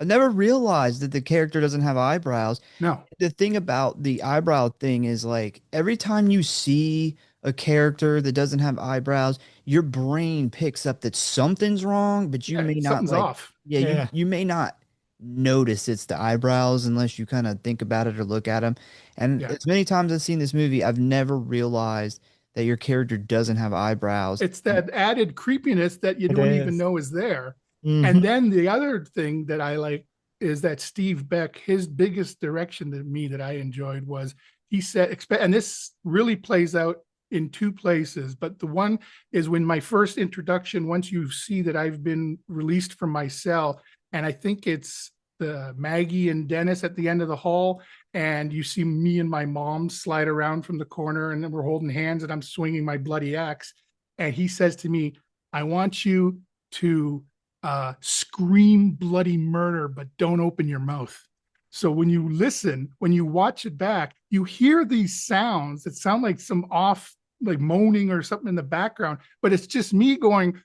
I never realized that the character doesn't have eyebrows. no, The thing about the eyebrow thing is, like, every time you see a character that doesn't have eyebrows, your brain picks up that something's wrong, but you yeah, may not, something's like, off. yeah, you Yeah. you may not notice it's the eyebrows unless you kind of think about it or look at them. And Yeah. as many times I've seen this movie, I've never realized that your character doesn't have eyebrows. It's that added creepiness that you It don't even is. know is there. And Mhm. then the other thing that I like is that Steve Beck, his biggest direction to me that I enjoyed was he said, and this really plays out in two places, but the one is when my first introduction, once you see that I've been released from my cell, and I think it's the Maggie and Dennis at the end of the hall, and you see me and my mom slide around from the corner, and then we're holding hands and I'm swinging my bloody axe. And he says to me, I want you to scream bloody murder, but don't open your mouth. So when you listen, when you watch it back, you hear these sounds that sound like some off, like moaning or something in the background, but it's just me going.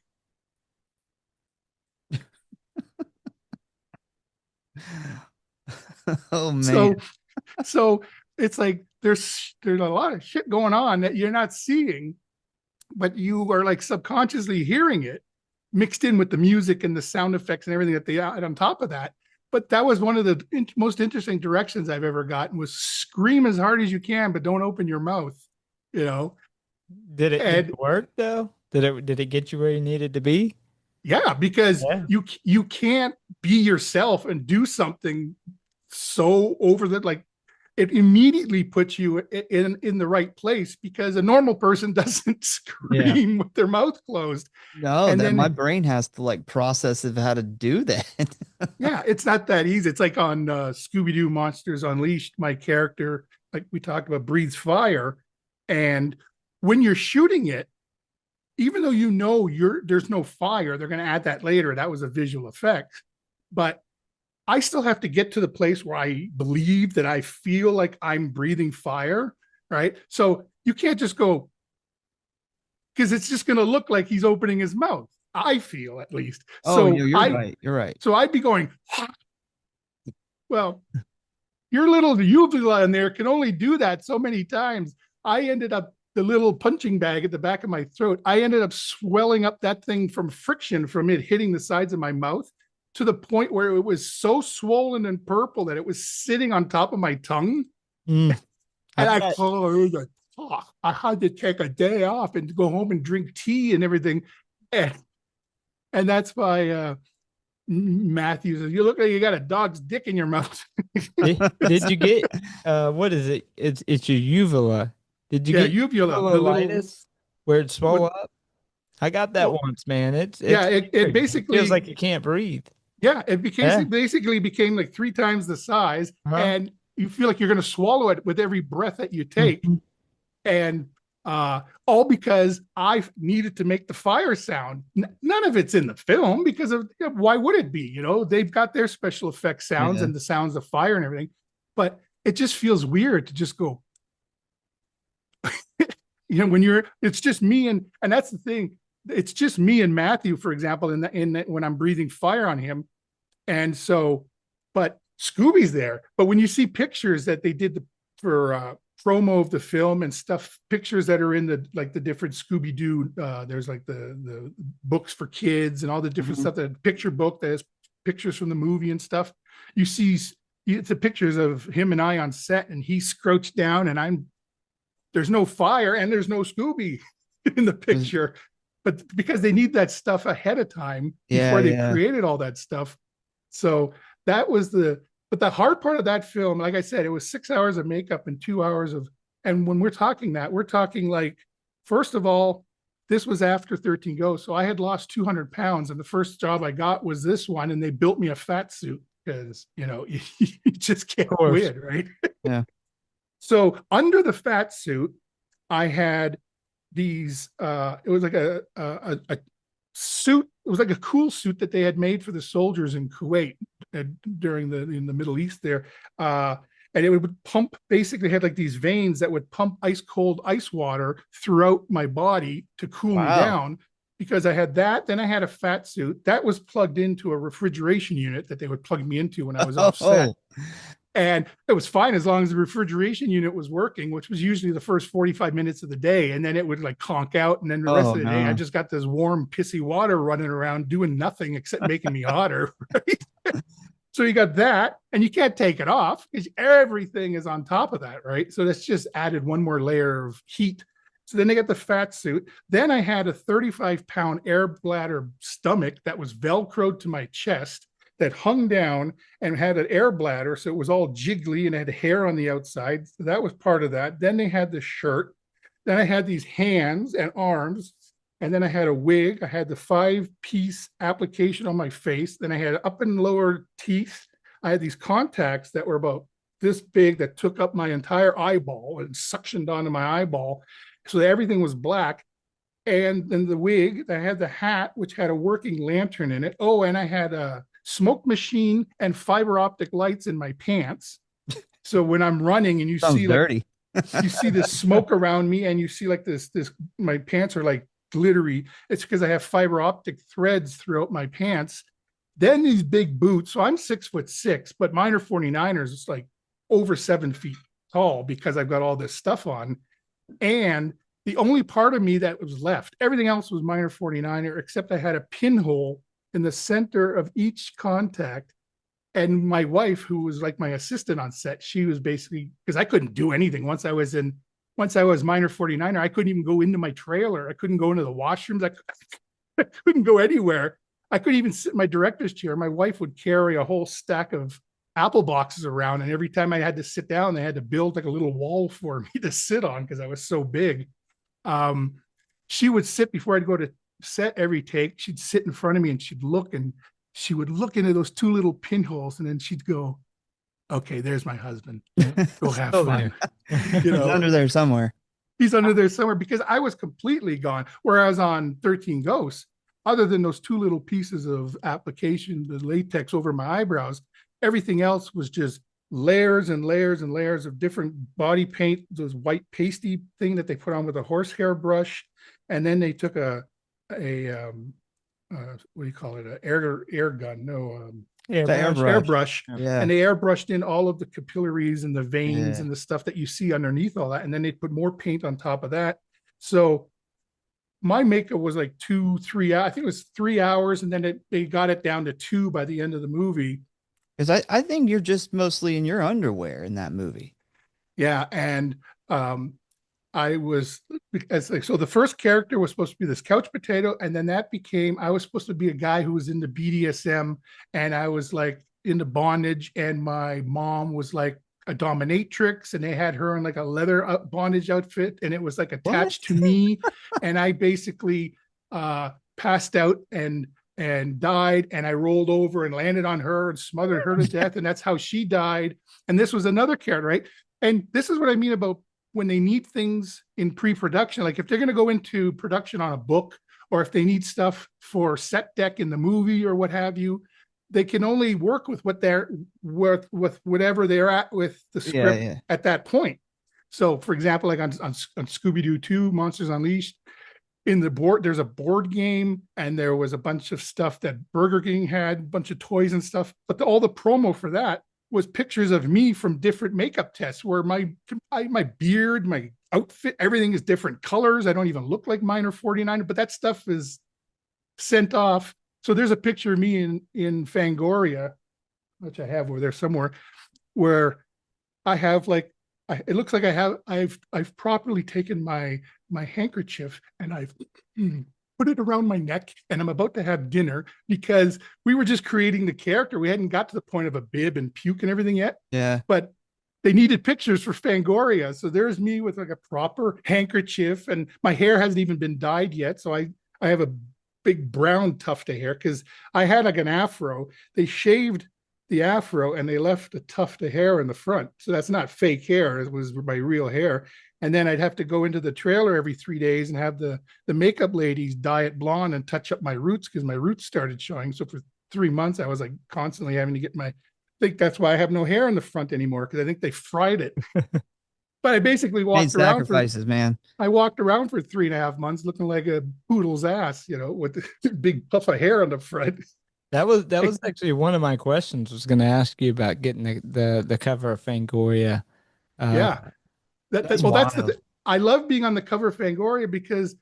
Oh man. So it's like there's a lot of shit going on that you're not seeing, but you are like subconsciously hearing it mixed in with the music and the sound effects and everything that they add on top of that. But that was one of the most interesting directions I've ever gotten, was scream as hard as you can, but don't open your mouth, you know? Did it work though? Did it get you where you needed to be? Yeah, because Yeah. you can't be yourself and do something so over that, like, it immediately puts you in the right place, because a normal person doesn't scream with their mouth closed. No, And that then my brain has to like process of how to do that. yeah, it's not that easy. It's like on Scooby-Doo Monsters Unleashed, my character, like we talked about, breathes fire. And when you're shooting it, even though you know there's no fire, they're going to add that later. That was a visual effect. But I still have to get to the place where I believe that I feel like I'm breathing fire, right? So you can't just go, because it's just going to look like he's opening his mouth. I feel, at least. Oh, So you're right. You're right. So I'd be going, well, your little uvula in there can only do that so many times. I ended up, the little punching bag at the back of my throat, I ended up swelling up that thing from friction from it hitting the sides of my mouth, to the point where it was so swollen and purple that it was sitting on top of my tongue. Mm. And I had to take a day off and go home and drink tea and everything. And that's why Matthew says, you look like you got a dog's dick in your mouth. Did you get what is it? It's your uvula. Did you get uvula, uvulitis where it swole up? I got that once, man. It basically feels like you can't breathe. Yeah, it basically became like 3 times the size, and you feel like you're going to swallow it with every breath that you take. Mm-hmm. And all because I needed to make the fire sound. None of it's in the film, because of, why would it be? They've got their special effects sounds and the sounds of fire and everything, but it just feels weird to just go, when it's just me and that's the thing. It's just me and Matthew, for example, when I'm breathing fire on him. And so, but Scooby's there. But when you see pictures that they did for promo of the film and stuff, pictures that are in the different Scooby-Doo, there's like the books for kids and all the different stuff, that picture book that has pictures from the movie and stuff. You see, it's the pictures of him and I on set, and he's crouched down, and there's no fire and there's no Scooby in the picture. But because they need that stuff ahead of time before they created all that stuff. So that was but the hard part of that film, like I said, it was 6 hours of makeup and 2 hours and when we're talking like, first of all, this was after 13 Ghosts. So I had lost 200 pounds, and the first job I got was this one, and they built me a fat suit because, you just can't win, right? Yeah. So under the fat suit, I had these, it was like a suit. It was like a cool suit that they had made for the soldiers in Kuwait during in the Middle East there. And it would pump, basically had like these veins that would pump ice cold ice water throughout my body to cool me down, because I had that. Then I had a fat suit that was plugged into a refrigeration unit that they would plug me into when I was off set. And it was fine as long as the refrigeration unit was working, which was usually the first 45 minutes of the day. And then it would like conk out. And then the rest of the day, I just got this warm, pissy water running around doing nothing except making me hotter. Right? So you got that, and you can't take it off because everything is on top of that. Right. So that's just added one more layer of heat. So then they got the fat suit. Then I had a 35-pound air bladder stomach that was Velcroed to my chest, that hung down and had an air bladder. So it was all jiggly and had hair on the outside. So that was part of that. Then they had the shirt. Then I had these hands and arms. And then I had a wig. I had the 5-piece application on my face. Then I had up and lower teeth. I had these contacts that were about this big that took up my entire eyeball and suctioned onto my eyeball. So everything was black. And then the wig, I had the hat, which had a working lantern in it. Oh, and I had a smoke machine and fiber optic lights in my pants. So when I'm running and you Sounds see dirty. you see this smoke around me and you see like this, my pants are like glittery. It's because I have fiber optic threads throughout my pants. Then these big boots. So I'm 6'6", but mine are 49ers. It's like over 7 feet tall because I've got all this stuff on. And the only part of me that was left, everything else was minor 49er, except I had a pinhole in the center of each contact. And my wife, who was like my assistant on set, she was basically, because I couldn't do anything once I was minor 49er, I couldn't even go into my trailer. I couldn't go into the washrooms. I couldn't go anywhere. I couldn't even sit in my director's chair. My wife would carry a whole stack of apple boxes around. And every time I had to sit down, they had to build like a little wall for me to sit on because I was so big. She would sit before I'd go to set every take. She'd sit in front of me and she'd look, and she would look into those 2 little pinholes, and then she'd go, okay, there's my husband. Go have fun. He's under there somewhere. He's under there somewhere, because I was completely gone. Whereas on 13 Ghosts, other than those 2 little pieces of application, the latex over my eyebrows, everything else was just layers and layers and layers of different body paint, those white pasty thing that they put on with a horsehair brush. And then they took a what do you call it? An air gun? No, airbrush. Yeah. And they airbrushed in all of the capillaries and the veins and the stuff that you see underneath all that. And then they put more paint on top of that. So my makeup was like 2-3 hours. I think it was 3 hours. And then they got it down to 2 by the end of the movie. Because I think you're just mostly in your underwear in that movie. Yeah. And I was, so the first character was supposed to be this couch potato. And then that became, I was supposed to be a guy who was into BDSM, and I was like into bondage. And my mom was like a dominatrix, and they had her in like a leather bondage outfit, and it was like attached to me. And I basically passed out and died, and I rolled over and landed on her and smothered her to death. And that's how she died. And this was another character, right? And this is what I mean about when they need things in pre-production, like if they're going to go into production on a book, or if they need stuff for set deck in the movie or what have you, they can only work with what they're with whatever they're at with the script at that point. So for example, like on Scooby-Doo 2, Monsters Unleashed, in the board, there's a board game, and there was a bunch of stuff that Burger King had, a bunch of toys and stuff, but all the promo for that was pictures of me from different makeup tests, where my beard, my outfit, everything is different colors. I don't even look like minor 49, but that stuff is sent off. So there's a picture of me in Fangoria, which I have over there somewhere, where I have like, it looks like I've properly taken my handkerchief and I've put it around my neck, and I'm about to have dinner, because we were just creating the character. We hadn't got to the point of a bib and puke and everything yet. Yeah. But they needed pictures for Fangoria. So there's me with like a proper handkerchief, and my hair hasn't even been dyed yet. So I have a big brown tuft of hair, because I had like an afro. They shaved the afro and they left a tuft of hair in the front. So that's not fake hair. It was my real hair. And then I'd have to go into the trailer every 3 days and have the makeup ladies dye it blonde and touch up my roots, because my roots started showing. So for 3 months, I was like constantly having to get I think that's why I have no hair in the front anymore, because I think they fried it. But I basically walked around sacrifices, man. I walked around for 3.5 months looking like a poodle's ass, with the big puff of hair on the front. That was actually one of my questions. Was going to ask you about getting the cover of Fangoria. Yeah. That's I love being on the cover of Fangoria, because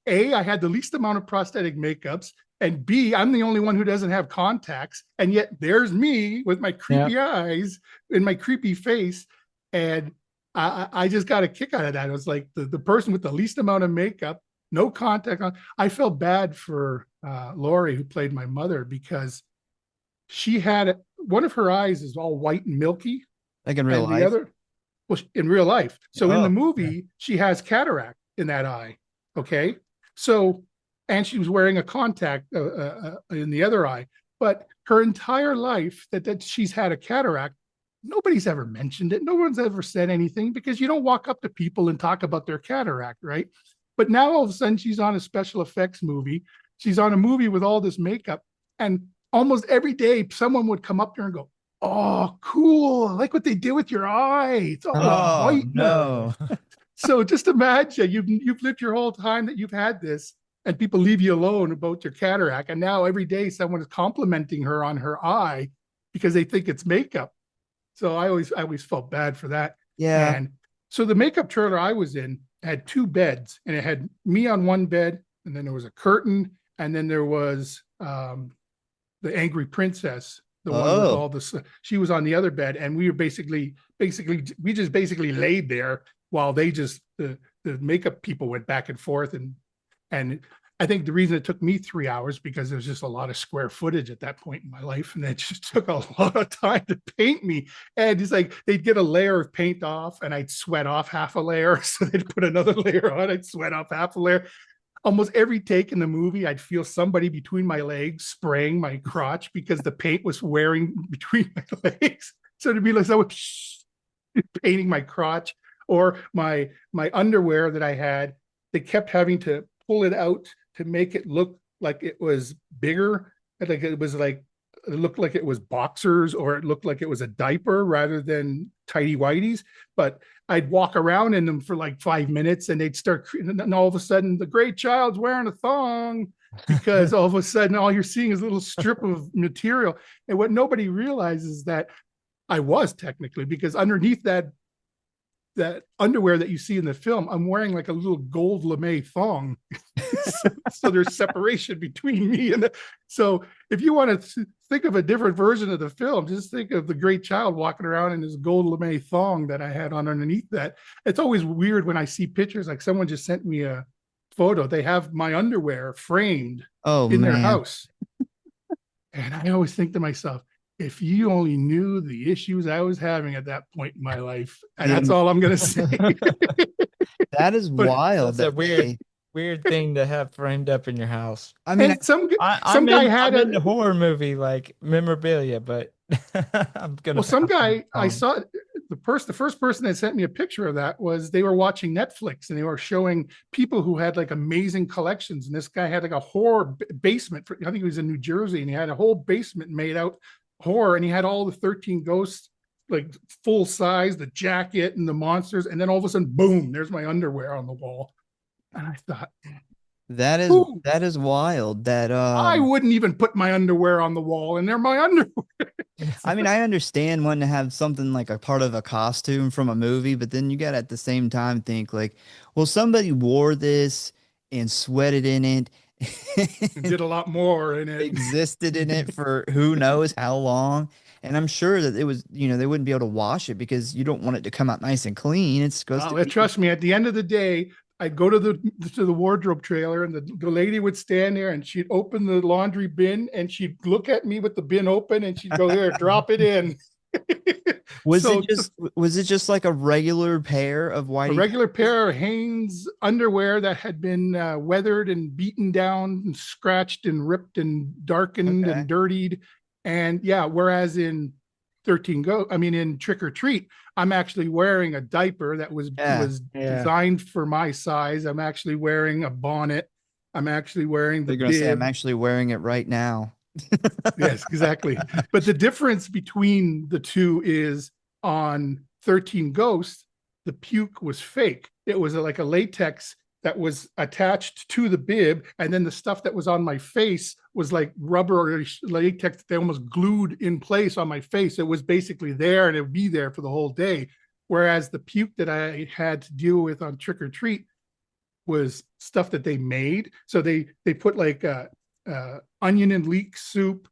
A, I had the least amount of prosthetic makeups, and B, I'm the only one who doesn't have contacts, and yet there's me with my creepy eyes and my creepy face, and I just got a kick out of that. It was like the person with the least amount of makeup, no contact on. I felt bad for Lori, who played my mother, because she had one of her eyes is all white and milky, Like in real and the life? other, well, in real life. So in the Oh, movie, she has cataract in that eye. Okay. So, and she was wearing a contact in the other eye. But her entire life that she's had a cataract, nobody's ever mentioned it. No one's ever said anything because you don't walk up to people and talk about their cataract, right? But now all of a sudden she's on a special effects movie. She's on a movie with all this makeup. And almost every day, someone would come up to her and go, "Oh, cool. I like what they did with your eye. It's all oh white now." no. So just imagine you've lived your whole time that you've had this, and people leave you alone about your cataract. And now every day someone is complimenting her on her eye because they think it's makeup. So I always felt bad for that. Yeah. And so the makeup trailer I was in had two beds, and it had me on one bed, and then there was a curtain, and then there was the angry princess, the one with Oh, all this. She was on the other bed, and we were basically we just basically laid there while they just the makeup people went back and forth. And I think the reason it took me 3 hours because there was just a lot of square footage at that point in my life, and it just took a lot of time to paint me. And it's like they'd get a layer of paint off, and I'd sweat off half a layer, so they'd put another layer on. I'd sweat off half a layer. Almost every take in the movie, I'd feel somebody between my legs spraying my crotch because the paint was wearing between my legs. So to be like someone painting my crotch, or my underwear that I had, they kept having to pull it out to make it look like it was bigger. Like it looked like it was boxers, or it looked like it was a diaper rather than tidy whities. But I'd walk around in them for like 5 minutes, and they'd start, and then all of a sudden the great child's wearing a thong, because all of a sudden all you're seeing is a little strip of material. And what nobody realizes is that I was technically, because underneath that underwear that you see in the film, I'm wearing like a little gold lame thong. So there's separation between me and so if you want to think of a different version of the film, just think of the great child walking around in this gold lame thong that I had on underneath that. It's always weird when I see pictures, like someone just sent me a photo. They have my underwear framed oh in their man. house. And I always think to myself, if you only knew the issues I was having at that point in my life, and that's all I'm going to say. That is But wild That's a that they, weird thing to have framed up in your house. I mean, and some I'm guy in had I'm into a horror movie like memorabilia, but I'm gonna well, some pass on guy that I one. saw the first person that sent me a picture of that was they were watching Netflix, and they were showing people who had like amazing collections. And this guy had like a horror basement. I think he was in New Jersey, and he had a whole basement made out horror, and he had all the 13 ghosts like full size, the jacket and the monsters. And then all of a sudden, boom, there's my underwear on the wall. And I thought, ooh, that is wild that I wouldn't even put my underwear on the wall, and they're my underwear. I mean, I understand wanting to have something like a part of a costume from a movie, but then you got to at the same time think like, well, somebody wore this and sweated in it And and did a lot more in it. existed in it for who knows how long. And I'm sure that it was, they wouldn't be able to wash it because you don't want it to come out nice and clean. It's supposed to Oh, be. trust me, at the end of the day, I'd go to the wardrobe trailer, and the lady would stand there, and she'd open the laundry bin, and she'd look at me with the bin open, and she'd go, "Here, drop it in." So Was it just like a regular pair of a whitey regular panties? pair of Hanes underwear that had been weathered and beaten down and scratched and ripped and darkened and Okay. dirtied. And yeah, whereas in 13 Go, I mean in Trick or Treat, I'm actually wearing a diaper that Yeah. was Yeah. designed for my size. I'm actually wearing a bonnet. I'm actually wearing the They're gonna say I'm bib. actually wearing it right now. Yes, exactly. But the difference between the two is on 13 Ghosts, the puke was fake. It was like a latex that was attached to the bib, and then the stuff that was on my face was like rubber or latex that they almost glued in place on my face. It was basically there, and it would be there for the whole day. Whereas the puke that I had to deal with on Trick or Treat was stuff that they made. So they put like onion and leek soup,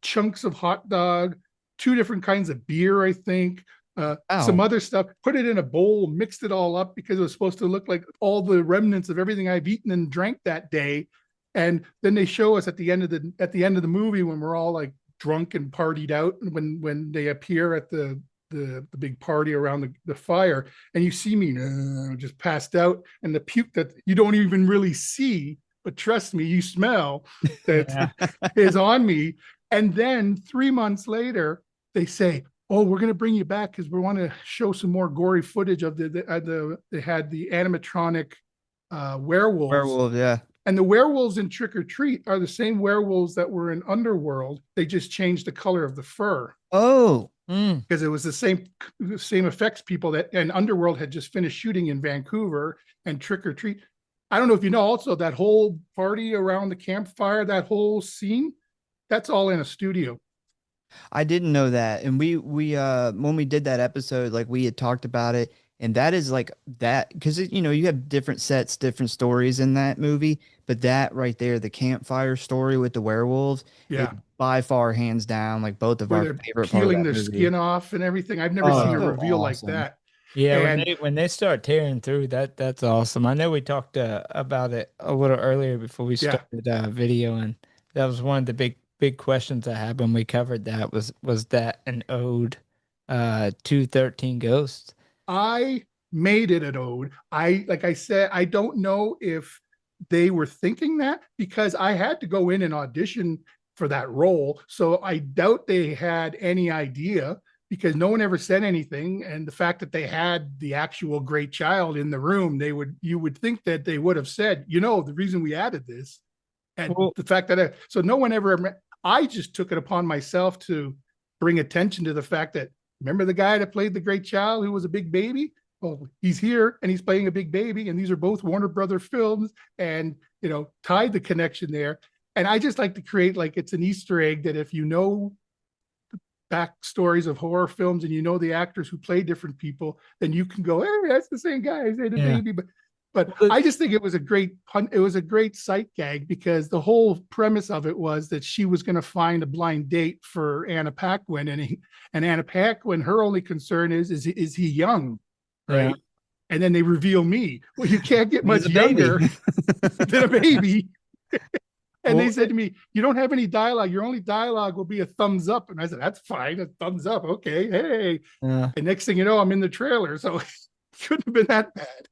chunks of hot dog, two different kinds of beer, I think, some Oh, other stuff, put it in a bowl, mixed it all up because it was supposed to look like all the remnants of everything I've eaten and drank that day. And then they show us at the end of the movie when we're all like drunk and partied out when they appear at the big party around the fire, and you see me just passed out, and the puke that you don't even really see, but trust me, you smell that is on me. And then 3 months later, they say, "Oh, we're going to bring you back because we want to show some more gory footage of they had the animatronic werewolves." Werewolf, yeah. And the werewolves in Trick or Treat are the same werewolves that were in Underworld. They just changed the color of the fur. Oh, because it was the same effects people that, and Underworld had just finished shooting in Vancouver, and Trick or Treat. I don't know if you know, also that whole party around the campfire, that whole scene, that's all in a studio. I didn't know that. And we when we did that episode, like we had talked about it, and that is like that because you know, you have different sets, different stories in that movie, but that right there, the campfire story with the werewolves, is Yeah. by far hands down like both of Where our they're favorite part of peeling that their movie. skin off and everything. I've never Oh, seen a so reveal like awesome. that. Yeah, And when they start tearing through that's awesome. I know we talked about it a little earlier before we yeah, started video, and that was one of the big questions I had when we covered that was that an ode to 13 Ghosts? I made it an ode. Like I said, I don't know if they were thinking that, because I had to go in and audition for that role. So I doubt they had any idea, because no one ever said anything. And the fact that they had the actual great child in the room, you would think that they would have said, the reason we added this, and Well, the fact that so no one ever, I just took it upon myself to bring attention to the fact that, remember the guy that played the great child who was a big baby? Well, he's here and he's playing a big baby, and these are both Warner Brother films, and tied the connection there. And I just like to create, like, it's an Easter egg that if you know backstories of horror films and you know the actors who play different people, then you can go, hey, that's the same guy who played the baby. But I just think it was a great sight gag, because the whole premise of it was that she was going to find a blind date for Anna Paquin, and Anna Paquin, her only concern is he young, right? yeah. And then they reveal me. Well, you can't get much younger than a baby. And they said to me, "You don't have any dialogue. Your only dialogue will be a thumbs up." And I said, "That's fine. A thumbs up. Okay. Hey." Yeah. And next thing you know, I'm in the trailer. So it couldn't have been that bad.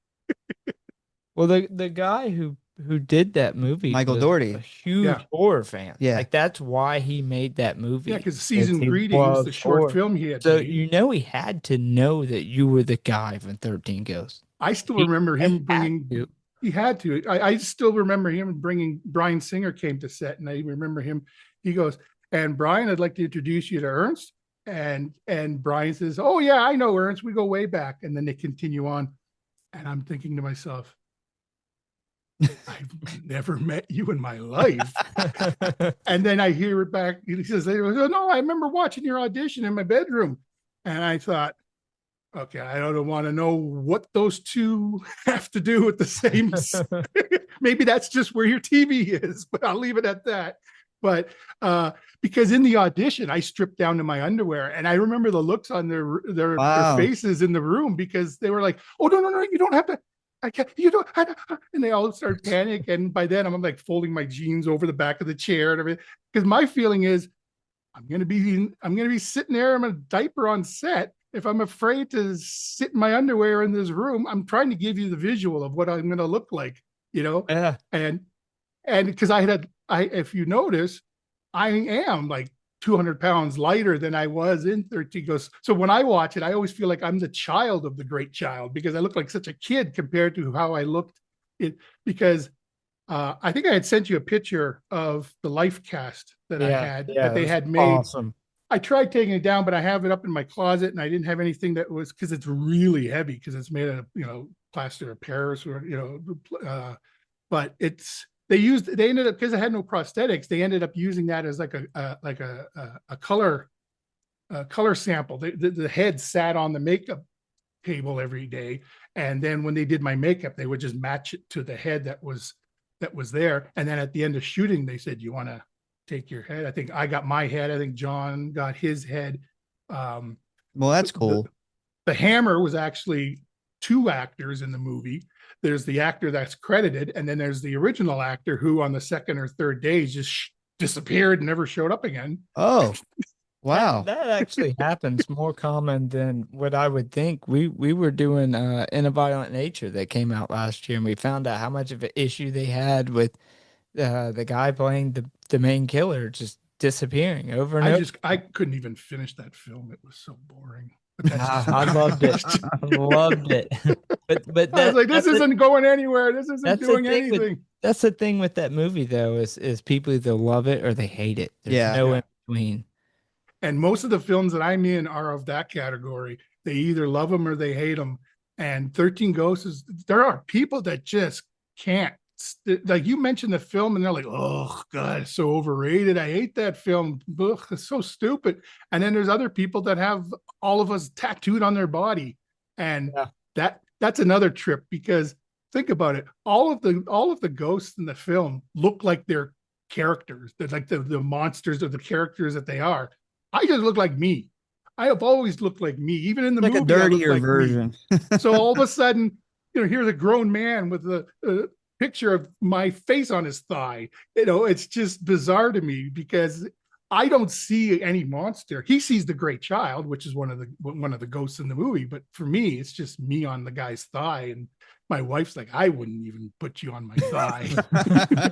Well, the guy who did that movie, Michael was Dougherty. a huge Yeah. horror fan. Yeah. Like that's why he made that movie. Yeah, because Season He Greetings, the loves short horror. film he had So made. he had to know that you were the guy from 13 Ghosts. I still He- remember him he had bringing. to. He had to. I still remember him bringing. Brian Singer came to set, and I remember him. He goes, "And Brian, I'd like to introduce you to Ernst." And Brian says, "Oh yeah, I know Ernst. We go way back." And then they continue on, and I'm thinking to myself, "I've never met you in my life." And then I hear it back. He says, "Oh, no, I remember watching your audition in my bedroom." And I thought, okay, I don't want to know what those two have to do with the same. Maybe that's just where your TV is, but I'll leave it at that. But because in the audition, I stripped down to my underwear, and I remember the looks on their faces in the room, because they were like, "Oh, no, you don't have to. I can't. You don't." And they all start panic. And by then, I'm like folding my jeans over the back of the chair and everything, because my feeling is, I'm gonna be sitting there. I'm a diaper on set. If I'm afraid to sit in my underwear in this room, I'm trying to give you the visual of what I'm going to look like, Yeah. And because if you notice, I am like 200 pounds lighter than I was in 13 Ghosts. So when I watch it, I always feel like I'm the child of the great child, because I look like such a kid compared to how I looked. Because I think I had sent you a picture of the life cast that I had, that they had made. Awesome. I tried taking it down, but I have it up in my closet, and I didn't have anything that was, because it's really heavy, because it's made of plaster of Paris, or but they ended up, because it had no prosthetics, they ended up using that as like a color sample. The head sat on the makeup table every day, and then when they did my makeup, they would just match it to the head that was there. And then at the end of shooting, they said, "You want to take your head?" I think I got my head. I think John got his head. Well, that's cool. The hammer was actually two actors in the movie. There's the actor that's credited, and then there's the original actor who on the second or third day just disappeared and never showed up again. Oh, That wow. that actually happens more common than what I would think. We were doing In a Violent Nature that came out last year, and we found out how much of an issue they had with the guy playing the main killer just disappearing over and over. I couldn't even finish that film. It was so boring. But that's just I loved it. I loved it. But I was like, this that's isn't going anywhere. This isn't that's the doing thing with anything. that's the thing with that movie though is people either love it or they hate it. There's Yeah. no Yeah. in between. And most of the films that I'm in are of that category. They either love them or they hate them. And 13 Ghosts is, there are people that just can't. Like you mentioned the film and they're like, oh, God, it's so overrated. I hate that film. Ugh, it's so stupid. And then there's other people that have all of us tattooed on their body. And Yeah. that's another trip because think about it. All of the ghosts in the film look like they're characters. They're like the monsters or the characters that they are. I just look like me. I have always looked like me. Even in the Like a movie, I look dirtier like me. version. So all of a sudden, here's a grown man with a picture of my face on his thigh. It's just bizarre to me because I don't see any monster. He sees the Great Child, which is one of the ghosts in the movie. But for me, it's just me on the guy's thigh, and my wife's like, I wouldn't even put you on my thigh.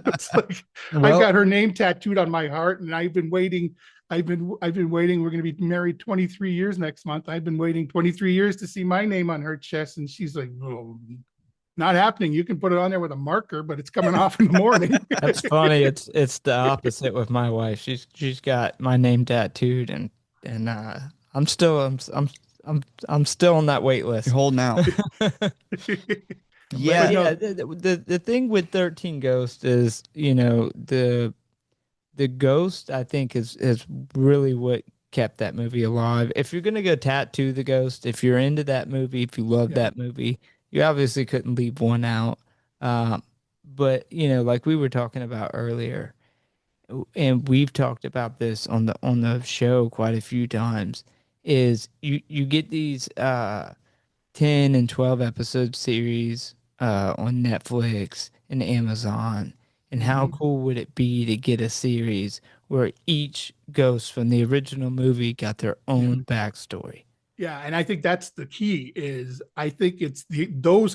It's like I've got her name tattooed on my heart, and I've been waiting. I've been waiting. We're going to be married 23 years next month. I've been waiting 23 years to see my name on her chest, and she's like, "Oh, not happening. You can put it on there with a marker, but it's coming off in the morning." That's funny. It's the opposite with my wife. She's got my name tattooed and I'm still on that wait list. You're holding out. Yeah, Yeah. yeah. The thing with 13 Ghosts is, the ghost I think is really what kept that movie alive. If you're gonna go tattoo the ghost, if you're into that movie, if you love Yeah. that movie, you obviously couldn't leave one out. But like we were talking about earlier, and we've talked about this on the show quite a few times, is you get these 10 and 12 episode series on Netflix and Amazon. And how Mhm. cool would it be to get a series where each ghost from the original movie got their own backstory? Yeah, and I think that's the key. Is I think it's those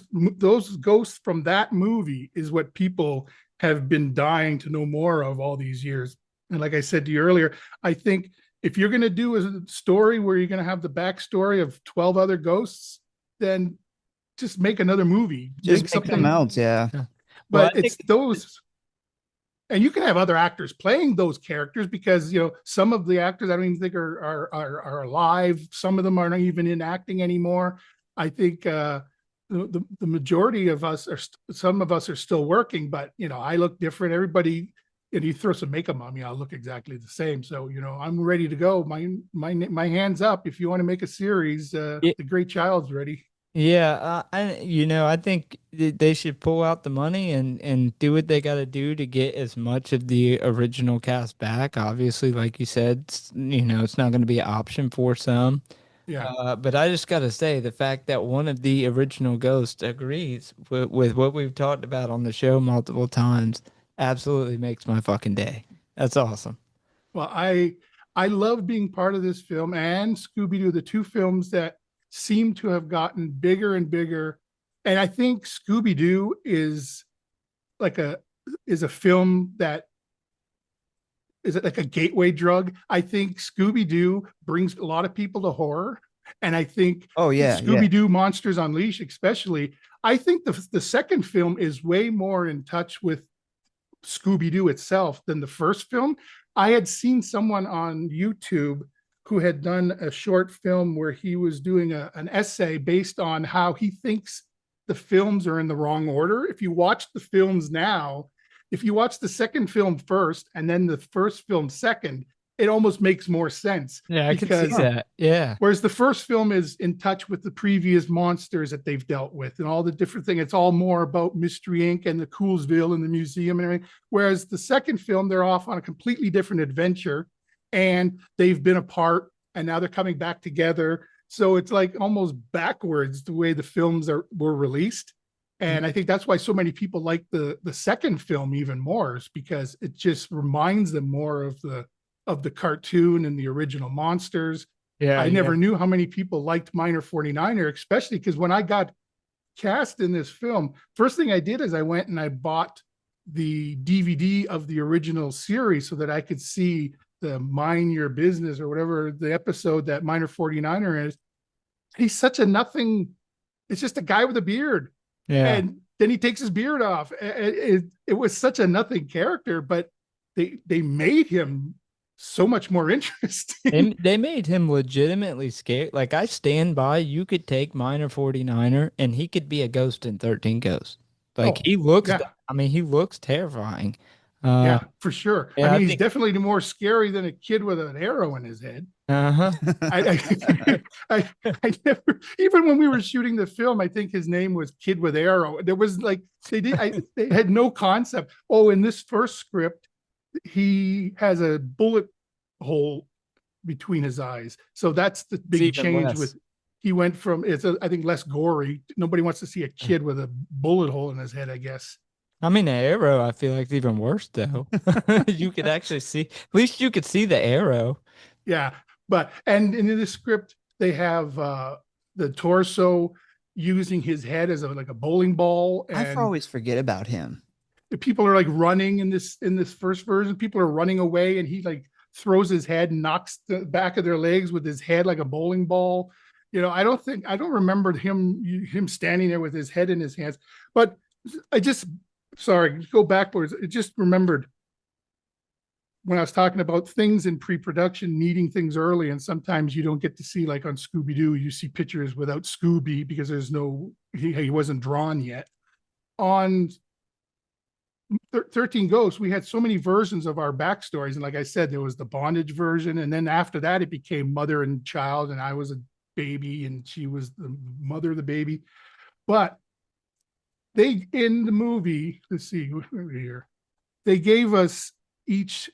ghosts from that movie is what people have been dying to know more of all these years. And like I said to you earlier, I think if you're going to do a story where you're going to have the backstory of 12 other ghosts, then just make another movie. Just Make make something something. else. Yeah. Well, But I think it's those, and you can have other actors playing those characters because some of the actors I don't even think are alive. Some of them are not even in acting anymore. I think the majority of us are some of us are still working, but I look different. Everybody, and you throw some makeup on me, I'll look exactly the same. So I'm ready to go. My hands up. If you want to make a series, it, The Great Child's ready. yeah, I think they should pull out the money and do what they got to do to get as much of the original cast back. Obviously, like you said, it's not going to be an option for some. Yeah. But I just got to say, the fact that one of the original ghosts agrees with what we've talked about on the show multiple times absolutely makes my fucking day. That's awesome. Well, I love being part of this film and Scooby Doo, the two films that seem to have gotten bigger and bigger. And I think Scooby Doo like a is a film that is it like a gateway drug. I think Scooby Doo brings a lot of people to horror, and I think Oh yeah. Yeah. Scooby Doo Monsters Unleashed, especially. I think the second film is way more in touch with Scooby Doo itself than the first film. I had seen someone on YouTube who had done a short film where he was doing an essay based on how he thinks the films are in the wrong order. If you watch the films now, if you watch the second film first and then the first film second, it almost makes more sense. Yeah, I can see that. Yeah. Whereas the first film is in touch with the previous monsters that they've dealt with and all the different things. It's all more about Mystery Inc. and the Coolsville and the museum and everything. Whereas the second film, they're off on a completely different adventure and they've been apart and now they're coming back together. So it's like almost backwards the way the films were released. And I think that's why so many people like the second film even more, is because it just reminds them more of the cartoon and the original monsters. Yeah, I yeah. never knew how many people liked Minor 49er, especially because when I got cast in this film, first thing I did is I went and I bought the DVD of the original series so that I could see the Mind Your Business or whatever the episode that Minor 49er is. He's such a nothing. It's just a guy with a beard. Yeah. And then he takes his beard off. It was such a nothing character, but they made him so much more interesting. They made him legitimately scared. Like, I stand by, you could take Minor 49er and he could be a ghost in 13 Ghosts. Like, Oh, he looks, yeah. I mean, he looks terrifing. Yeah, for sure. I Yeah, I mean, he's think, definitely more scary than a kid with an arrow in his head. uh-huh. I never, even when we were shooting the film, I think his name was Kid with Arrow. There was like, they had no concept. Oh, in this first script, he has a bullet hole between his eyes. So that's the It's big even change less. with, he went from, I think less gory. Nobody wants to see a kid with a bullet hole in his head, I guess. I mean, the arrow, I feel like it's even worse though. You could actually see, at least you could see the arrow. Yeah. But, and in the script, they have the torso using his head as like a bowling ball. I And always forget about him. the people are like running in this first version. People are running away and he like throws his head and knocks the back of their legs with his head like a bowling ball. I don't remember him standing there with his head in his hands. But I just, sorry, go backwards. I just remembered when I was talking about things in pre-production needing things early, and sometimes you don't get to see, like on Scooby-Doo, you see pictures without Scooby because there's no, he wasn't drawn yet. On 13 Ghosts, we had so many versions of our backstories. And like I said, there was the bondage version. And then after that, it became mother and child. And I was a baby and she was the mother of the baby. But they, in the movie, let's see here, they gave us each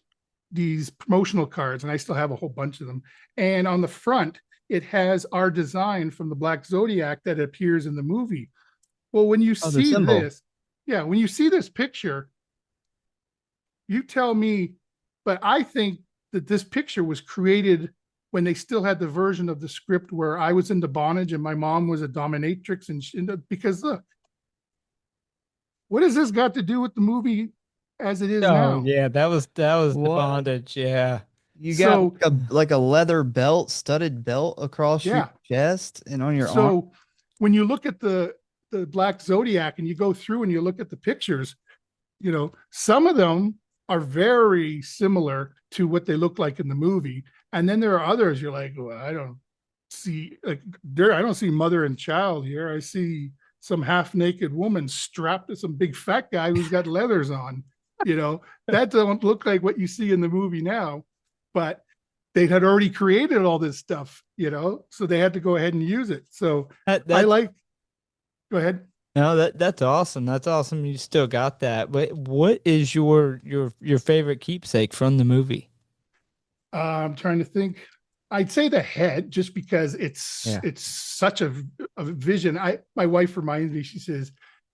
these promotional cards, and I still have a whole bunch of them. And on the front, it has our design from the Black Zodiac that appears in the movie. Well, when you Oh, the see symbol. this, yeah, when you see this picture, you tell me, but I think that this picture was created when they still had the version of the script where I was into bondage and my mom was a dominatrix. Because look, what has this got to do with the movie as it is Oh now? yeah, that was the What? bondage. Yeah. You got So, like a leather belt, studded belt across your yeah. chest and on your arm. So when you look at the Black Zodiac and you go through and you look at the pictures, some of them are very similar to what they look like in the movie. And then there are others you're like, well, I don't see mother and child here. I see some half naked woman strapped to some big fat guy who's got leathers on. That don't look like what you see in the movie now, but they had already created all this stuff, so they had to go ahead and use it. So That go ahead. no, that's awesome. That's awesome. You still got that. But what is your favorite keepsake from the movie? I'm trying to think. I'd say the head, just because Yeah. it's such a vision. My wife reminds me. She says,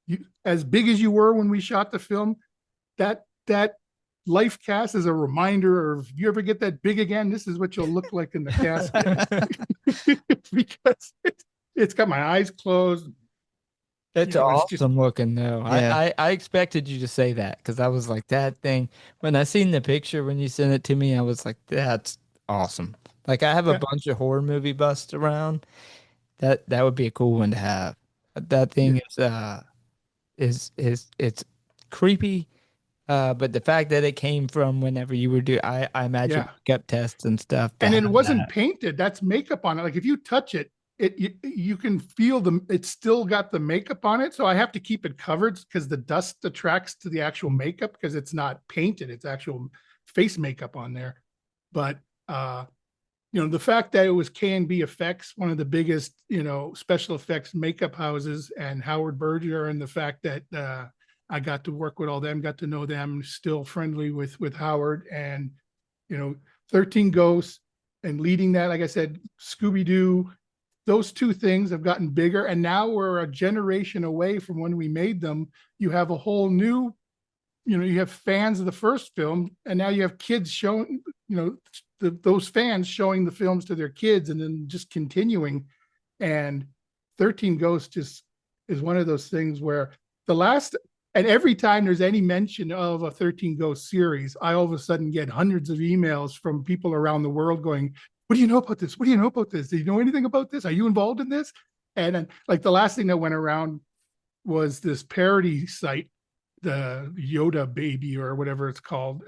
"You as big as you were when we shot the film, that life cast is a reminder of, if you ever get that big again, this is what you'll look like in the casket." Because it's got my eyes closed. It's It's just, awesome looking though. Yeah. I expected you to say that because I was like, that thing. When I seen the picture when you sent it to me, I was like, that's awesome. Like, I have a yeah, bunch of horror movie busts around. That would be a cool one to have. That yeah, thing is it's creepy. But the fact that it came from whenever you were doing, I imagine yeah. makeup tests and stuff to And it have wasn't that. painted. That's makeup on it. Like if you touch it, you can feel it's still got the makeup on it. So I have to keep it covered because the dust attracts to the actual makeup because it's not painted. It's actual face makeup on there. But the fact that it was K&B Effects, one of the biggest, special effects makeup houses, and Howard Berger, and the fact that I got to work with all them, got to know them, still friendly with Howard, and 13 Ghosts, and leading that, like I said, Scooby-Doo, those two things have gotten bigger, and now we're a generation away from when we made them. You have a whole new, you have fans of the first film, and now you have kids showing, those fans showing the films to their kids, and then just continuing. And 13 Ghosts just is one of those things where and every time there's any mention of a 13 Ghosts series, I all of a sudden get hundreds of emails from people around the world going, what do you know about this? What do you know about this? Do you know anything about this? Are you involved in this? And then, like, the last thing that went around was this parody site, the Yoda Baby or whatever it's called.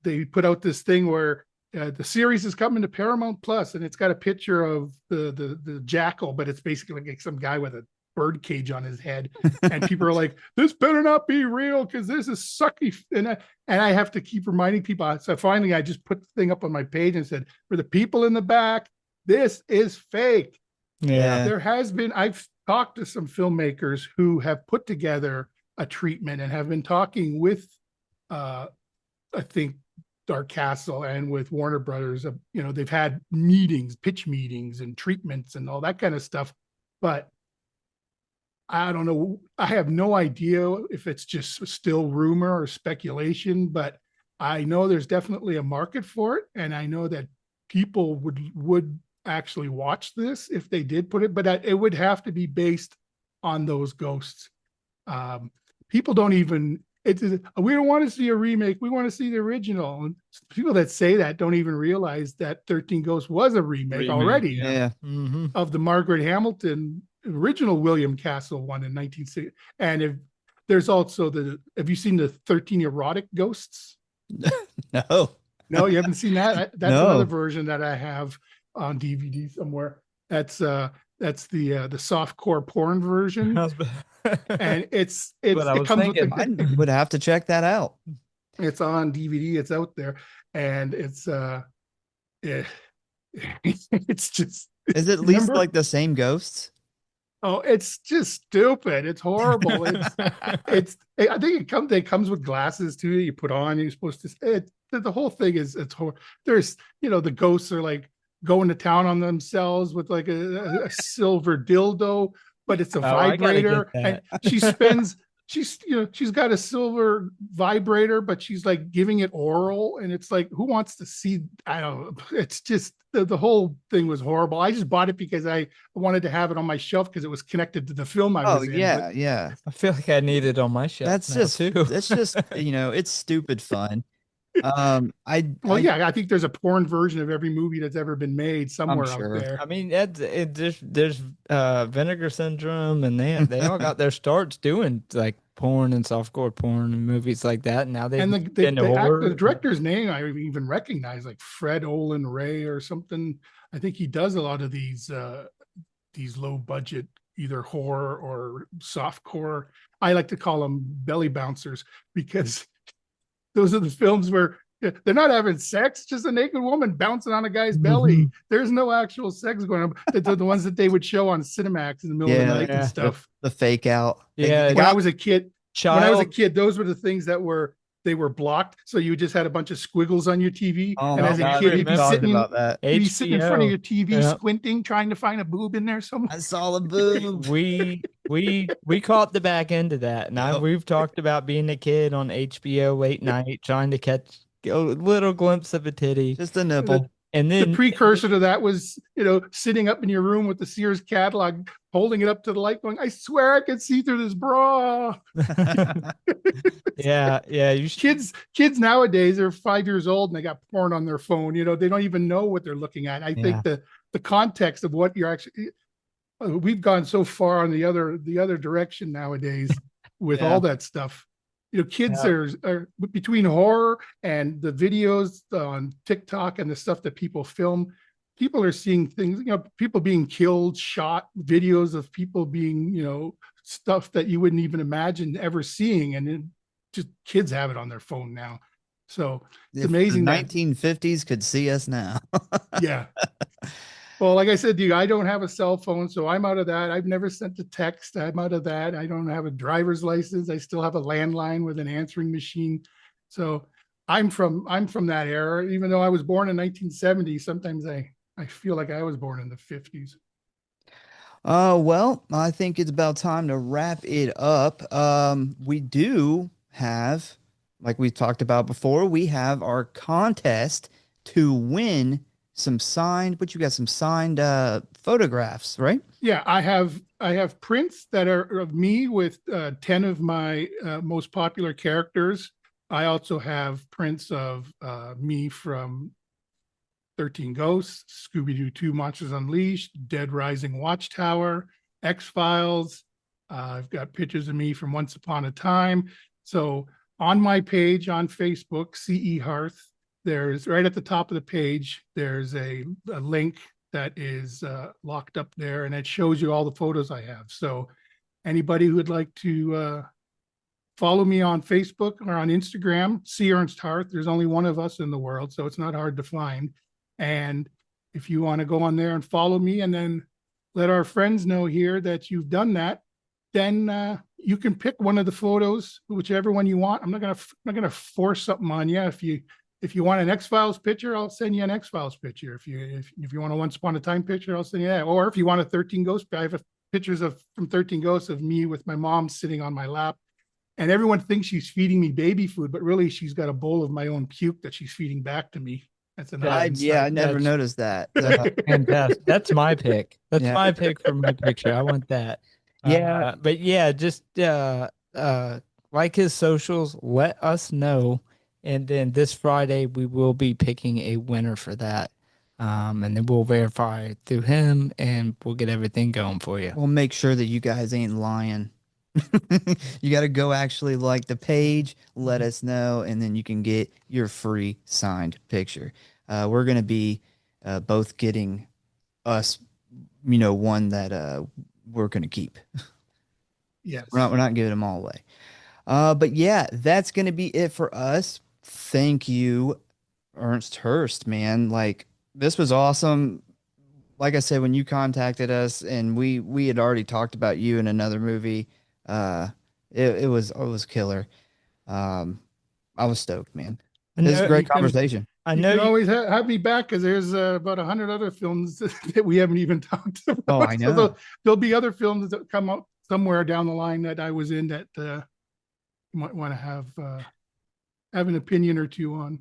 They put out this thing where the series is coming to Paramount Plus, and it's got a picture of the jackal, but it's basically like some guy with a bird cage on his head, and people are like, this better not be real because this is sucky. And I have to keep reminding people. So finally I just put the thing up on my page and said, for the people in the back, this is fake. I've talked to some filmmakers who have put together a treatment and have been talking with I think Dark Castle and with Warner Brothers. They've had pitch meetings and treatments and all that kind of stuff, but I don't know. I have no idea if it's just still rumor or speculation, but I know there's definitely a market for it. And I know that people would actually watch this if they did put it, but it would have to be based on those ghosts. People don't even, we don't want to see a remake. We want to see the original. And people that say that don't even realize that 13 Ghosts was a remake already of the Margaret Hamilton original William Castle one in 1960. And there's also have you seen the 13 Erotic Ghosts? No, you haven't seen that. That's another version that I have on DVD somewhere. That's the softcore porn version. And it comes with I would have to check that out. It's on DVD. It's out there, and it's just. Is it at least like the same ghosts? Oh, it's just stupid. It's horrible. I think it comes with glasses too. You put on. You're supposed to. The whole thing it's horrible. There's the ghosts are like going to town on themselves with like a silver dildo, but it's a vibrator, and she's got a silver vibrator, but she's like giving it oral, and it's like, who wants to see? I don't know. It's just the whole thing was horrible. I just bought it because I wanted to have it on my shelf because it was connected to the film I was in. Yeah. I feel like I need it on my shelf. That's just it's stupid fun. I think there's a porn version of every movie that's ever been made somewhere out there. I mean, there's Vinegar Syndrome, and they all got their starts doing like porn and softcore porn and movies like that. And now the director's name I even recognize, like Fred Olin Ray or something. I think he does a lot of these low budget either horror or softcore. I like to call them belly bouncers because those are the films where they're not having sex, just a naked woman bouncing on a guy's belly. There's no actual sex going on. The ones that they would show on Cinemax in the middle of the night and stuff. The fake out. Yeah. When I was a kid, those were the things that were blocked. So you just had a bunch of squiggles on your TV. And as a kid, you'd be sitting in front of your TV, squinting, trying to find a boob in there somewhere. I saw a boob. We caught the back end of that. And we've talked about being a kid on HBO late night, trying to catch a little glimpse of a titty. Just a nipple. And then the precursor to that was, sitting up in your room with the Sears catalog, holding it up to the light going, I swear I can see through this bra. Yeah. Kids nowadays are 5 years old and they got porn on their phone. They don't even know what they're looking at. I think the context of what you're actually, we've gone so far on the other direction nowadays with all that stuff. Kids are between horror and the videos on TikTok and the stuff that people film. People are seeing things, people being killed, shot, videos of people being, stuff that you wouldn't even imagine ever seeing. And just kids have it on their phone now. So it's amazing. The 1950s could see us now. Yeah. Well, like I said to you, I don't have a cell phone, so I'm out of that. I've never sent a text. I'm out of that. I don't have a driver's license. I still have a landline with an answering machine. So I'm from that era. Even though I was born in 1970, sometimes I feel like I was born in the 50s. Well, I think it's about time to wrap it up. We do have, like we talked about before, we have our contest to win some signed, but you got some signed photographs, right? Yeah, I have prints that are of me with 10 of my most popular characters. I also have prints of me from 13 Ghosts, Scooby-Doo 2 Monsters Unleashed, Dead Rising Watchtower, X-Files. I've got pictures of me from Once Upon a Time. So on my page on Facebook, CE Hearth, there's right at the top of the page, there's a link that is locked up there, and it shows you all the photos I have. So anybody who would like to follow me on Facebook or on Instagram, see Ernst Harth. There's only one of us in the world, so it's not hard to find. And if you want to go on there and follow me and then let our friends know here that you've done that, then you can pick one of the photos, whichever one you want. I'm not gonna force something on you. If you want an X Files picture, I'll send you an X Files picture. If you want a Once Upon a Time picture, I'll send you that. Or if you want a 13 Ghost, I have pictures of from 13 Ghosts of me with my mom sitting on my lap, and everyone thinks she's feeding me baby food, but really she's got a bowl of my own puke that she's feeding back to me. That's another Yeah, I insight. never That's noticed that. fantastic. That's my pick. That's Yeah. my pick for my picture. I want that. Yeah. But yeah, just like his socials, let us know. And then this Friday we will be picking a winner for that. And then we'll verify it through him and we'll get everything going for you. We'll make sure that you guys ain't lying. You got to go actually like the page, let us know, and then you can get your free signed picture. We're going to be both getting us, one that we're going to keep. We're Yes. not giving them all away. But yeah, that's going to be it for us. Thank you, Ernst Hurst, man. Like, this was awesome. Like I said, when you contacted us and we had already talked about you in another movie, uh, it was killer. Um, I was stoked, man. I This is a know You great can conversation. I you know can you always have me back because there's about 100 other films that we haven't even talked Oh, about. I So know. there'll be other films that come out somewhere down the line that I was in that you might want to have an opinion or two on.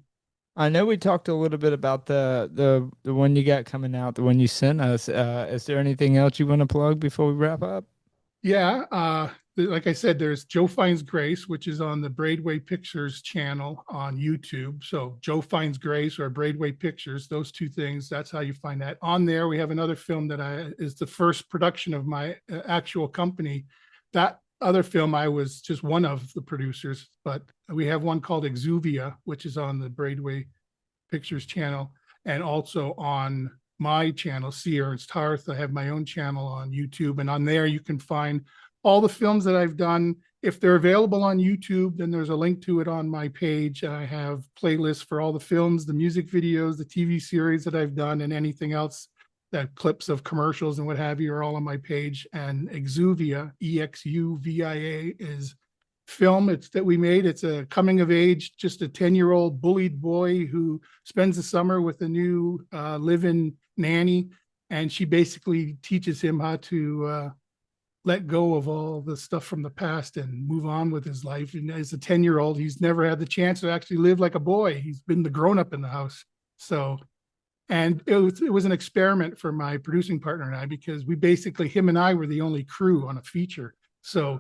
I know we talked a little bit about the one you got coming out, the one you sent us. Is there anything else you want to plug before we wrap up? Yeah, like I said, there's Joe Finds Grace, which is on the Braidway Pictures channel on YouTube. So Joe Finds Grace or Braidway Pictures, those two things. That's how you find that. On there, we have another film that is the first production of my actual company. That other film, I was just one of the producers, but we have one called Exuvia, which is on the Braidway Pictures channel, and also on my channel, C. Ernst Harth. I have my own channel on YouTube, and on there you can find all the films that I've done. If they're available on YouTube, then there's a link to it on my page. I have playlists for all the films, the music videos, the TV series that I've done, and anything else that clips of commercials and what have you are all on my page. And Exuvia, Exuvia, is film it's that we made. It's a coming of age, just a 10-year-old bullied boy who spends the summer with a new live-in nanny, and she basically teaches him how to let go of all the stuff from the past and move on with his life. And as a 10-year-old, he's never had the chance to actually live like a boy. He's been the grown-up in the house. So, and it was an experiment for my producing partner and I, because we basically, him and I were the only crew on a feature. So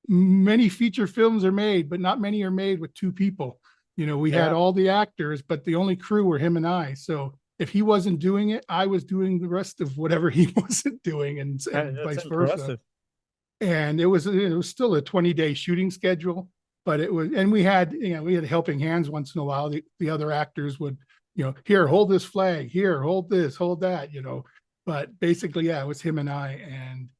many feature films are made, but not many are made with two people. We had Yeah, all the actors, but the only crew were him and I. So if he wasn't doing it, I was doing the rest of whatever he wasn't doing, and that's vice versa. impressive. And it was still a 20-day shooting schedule, but it was, and we had helping hands once in a while. The other actors would, here, hold this flag, here, hold this, hold that. But basically, yeah, it was him and I, and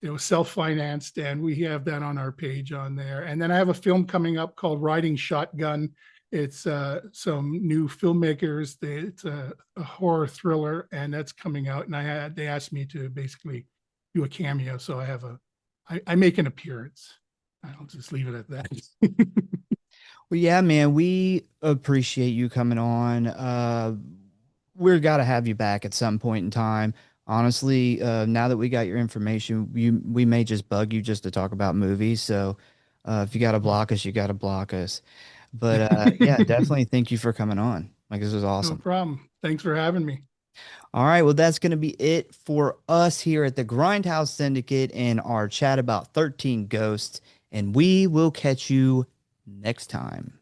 it was self-financed, and we have that on our page on there. And then I have a film coming up called Riding Shotgun. It's some new filmmakers. It's a horror thriller, and that's coming out. And they asked me to basically do a cameo, so I make an appearance. I'll just leave it at that. Well, yeah, man, we appreciate you coming on. We're got to have you back at some point in time. Honestly, now that we got your information, we may just bug you just to talk about movies. So, if you got to block us, you got to block us. But yeah, definitely thank you for coming on. Like this was No awesome. problem. Thanks for having me. All right, well that's going to be it for us here at the Grindhouse Syndicate and our chat about 13 Ghosts, and we will catch you next time.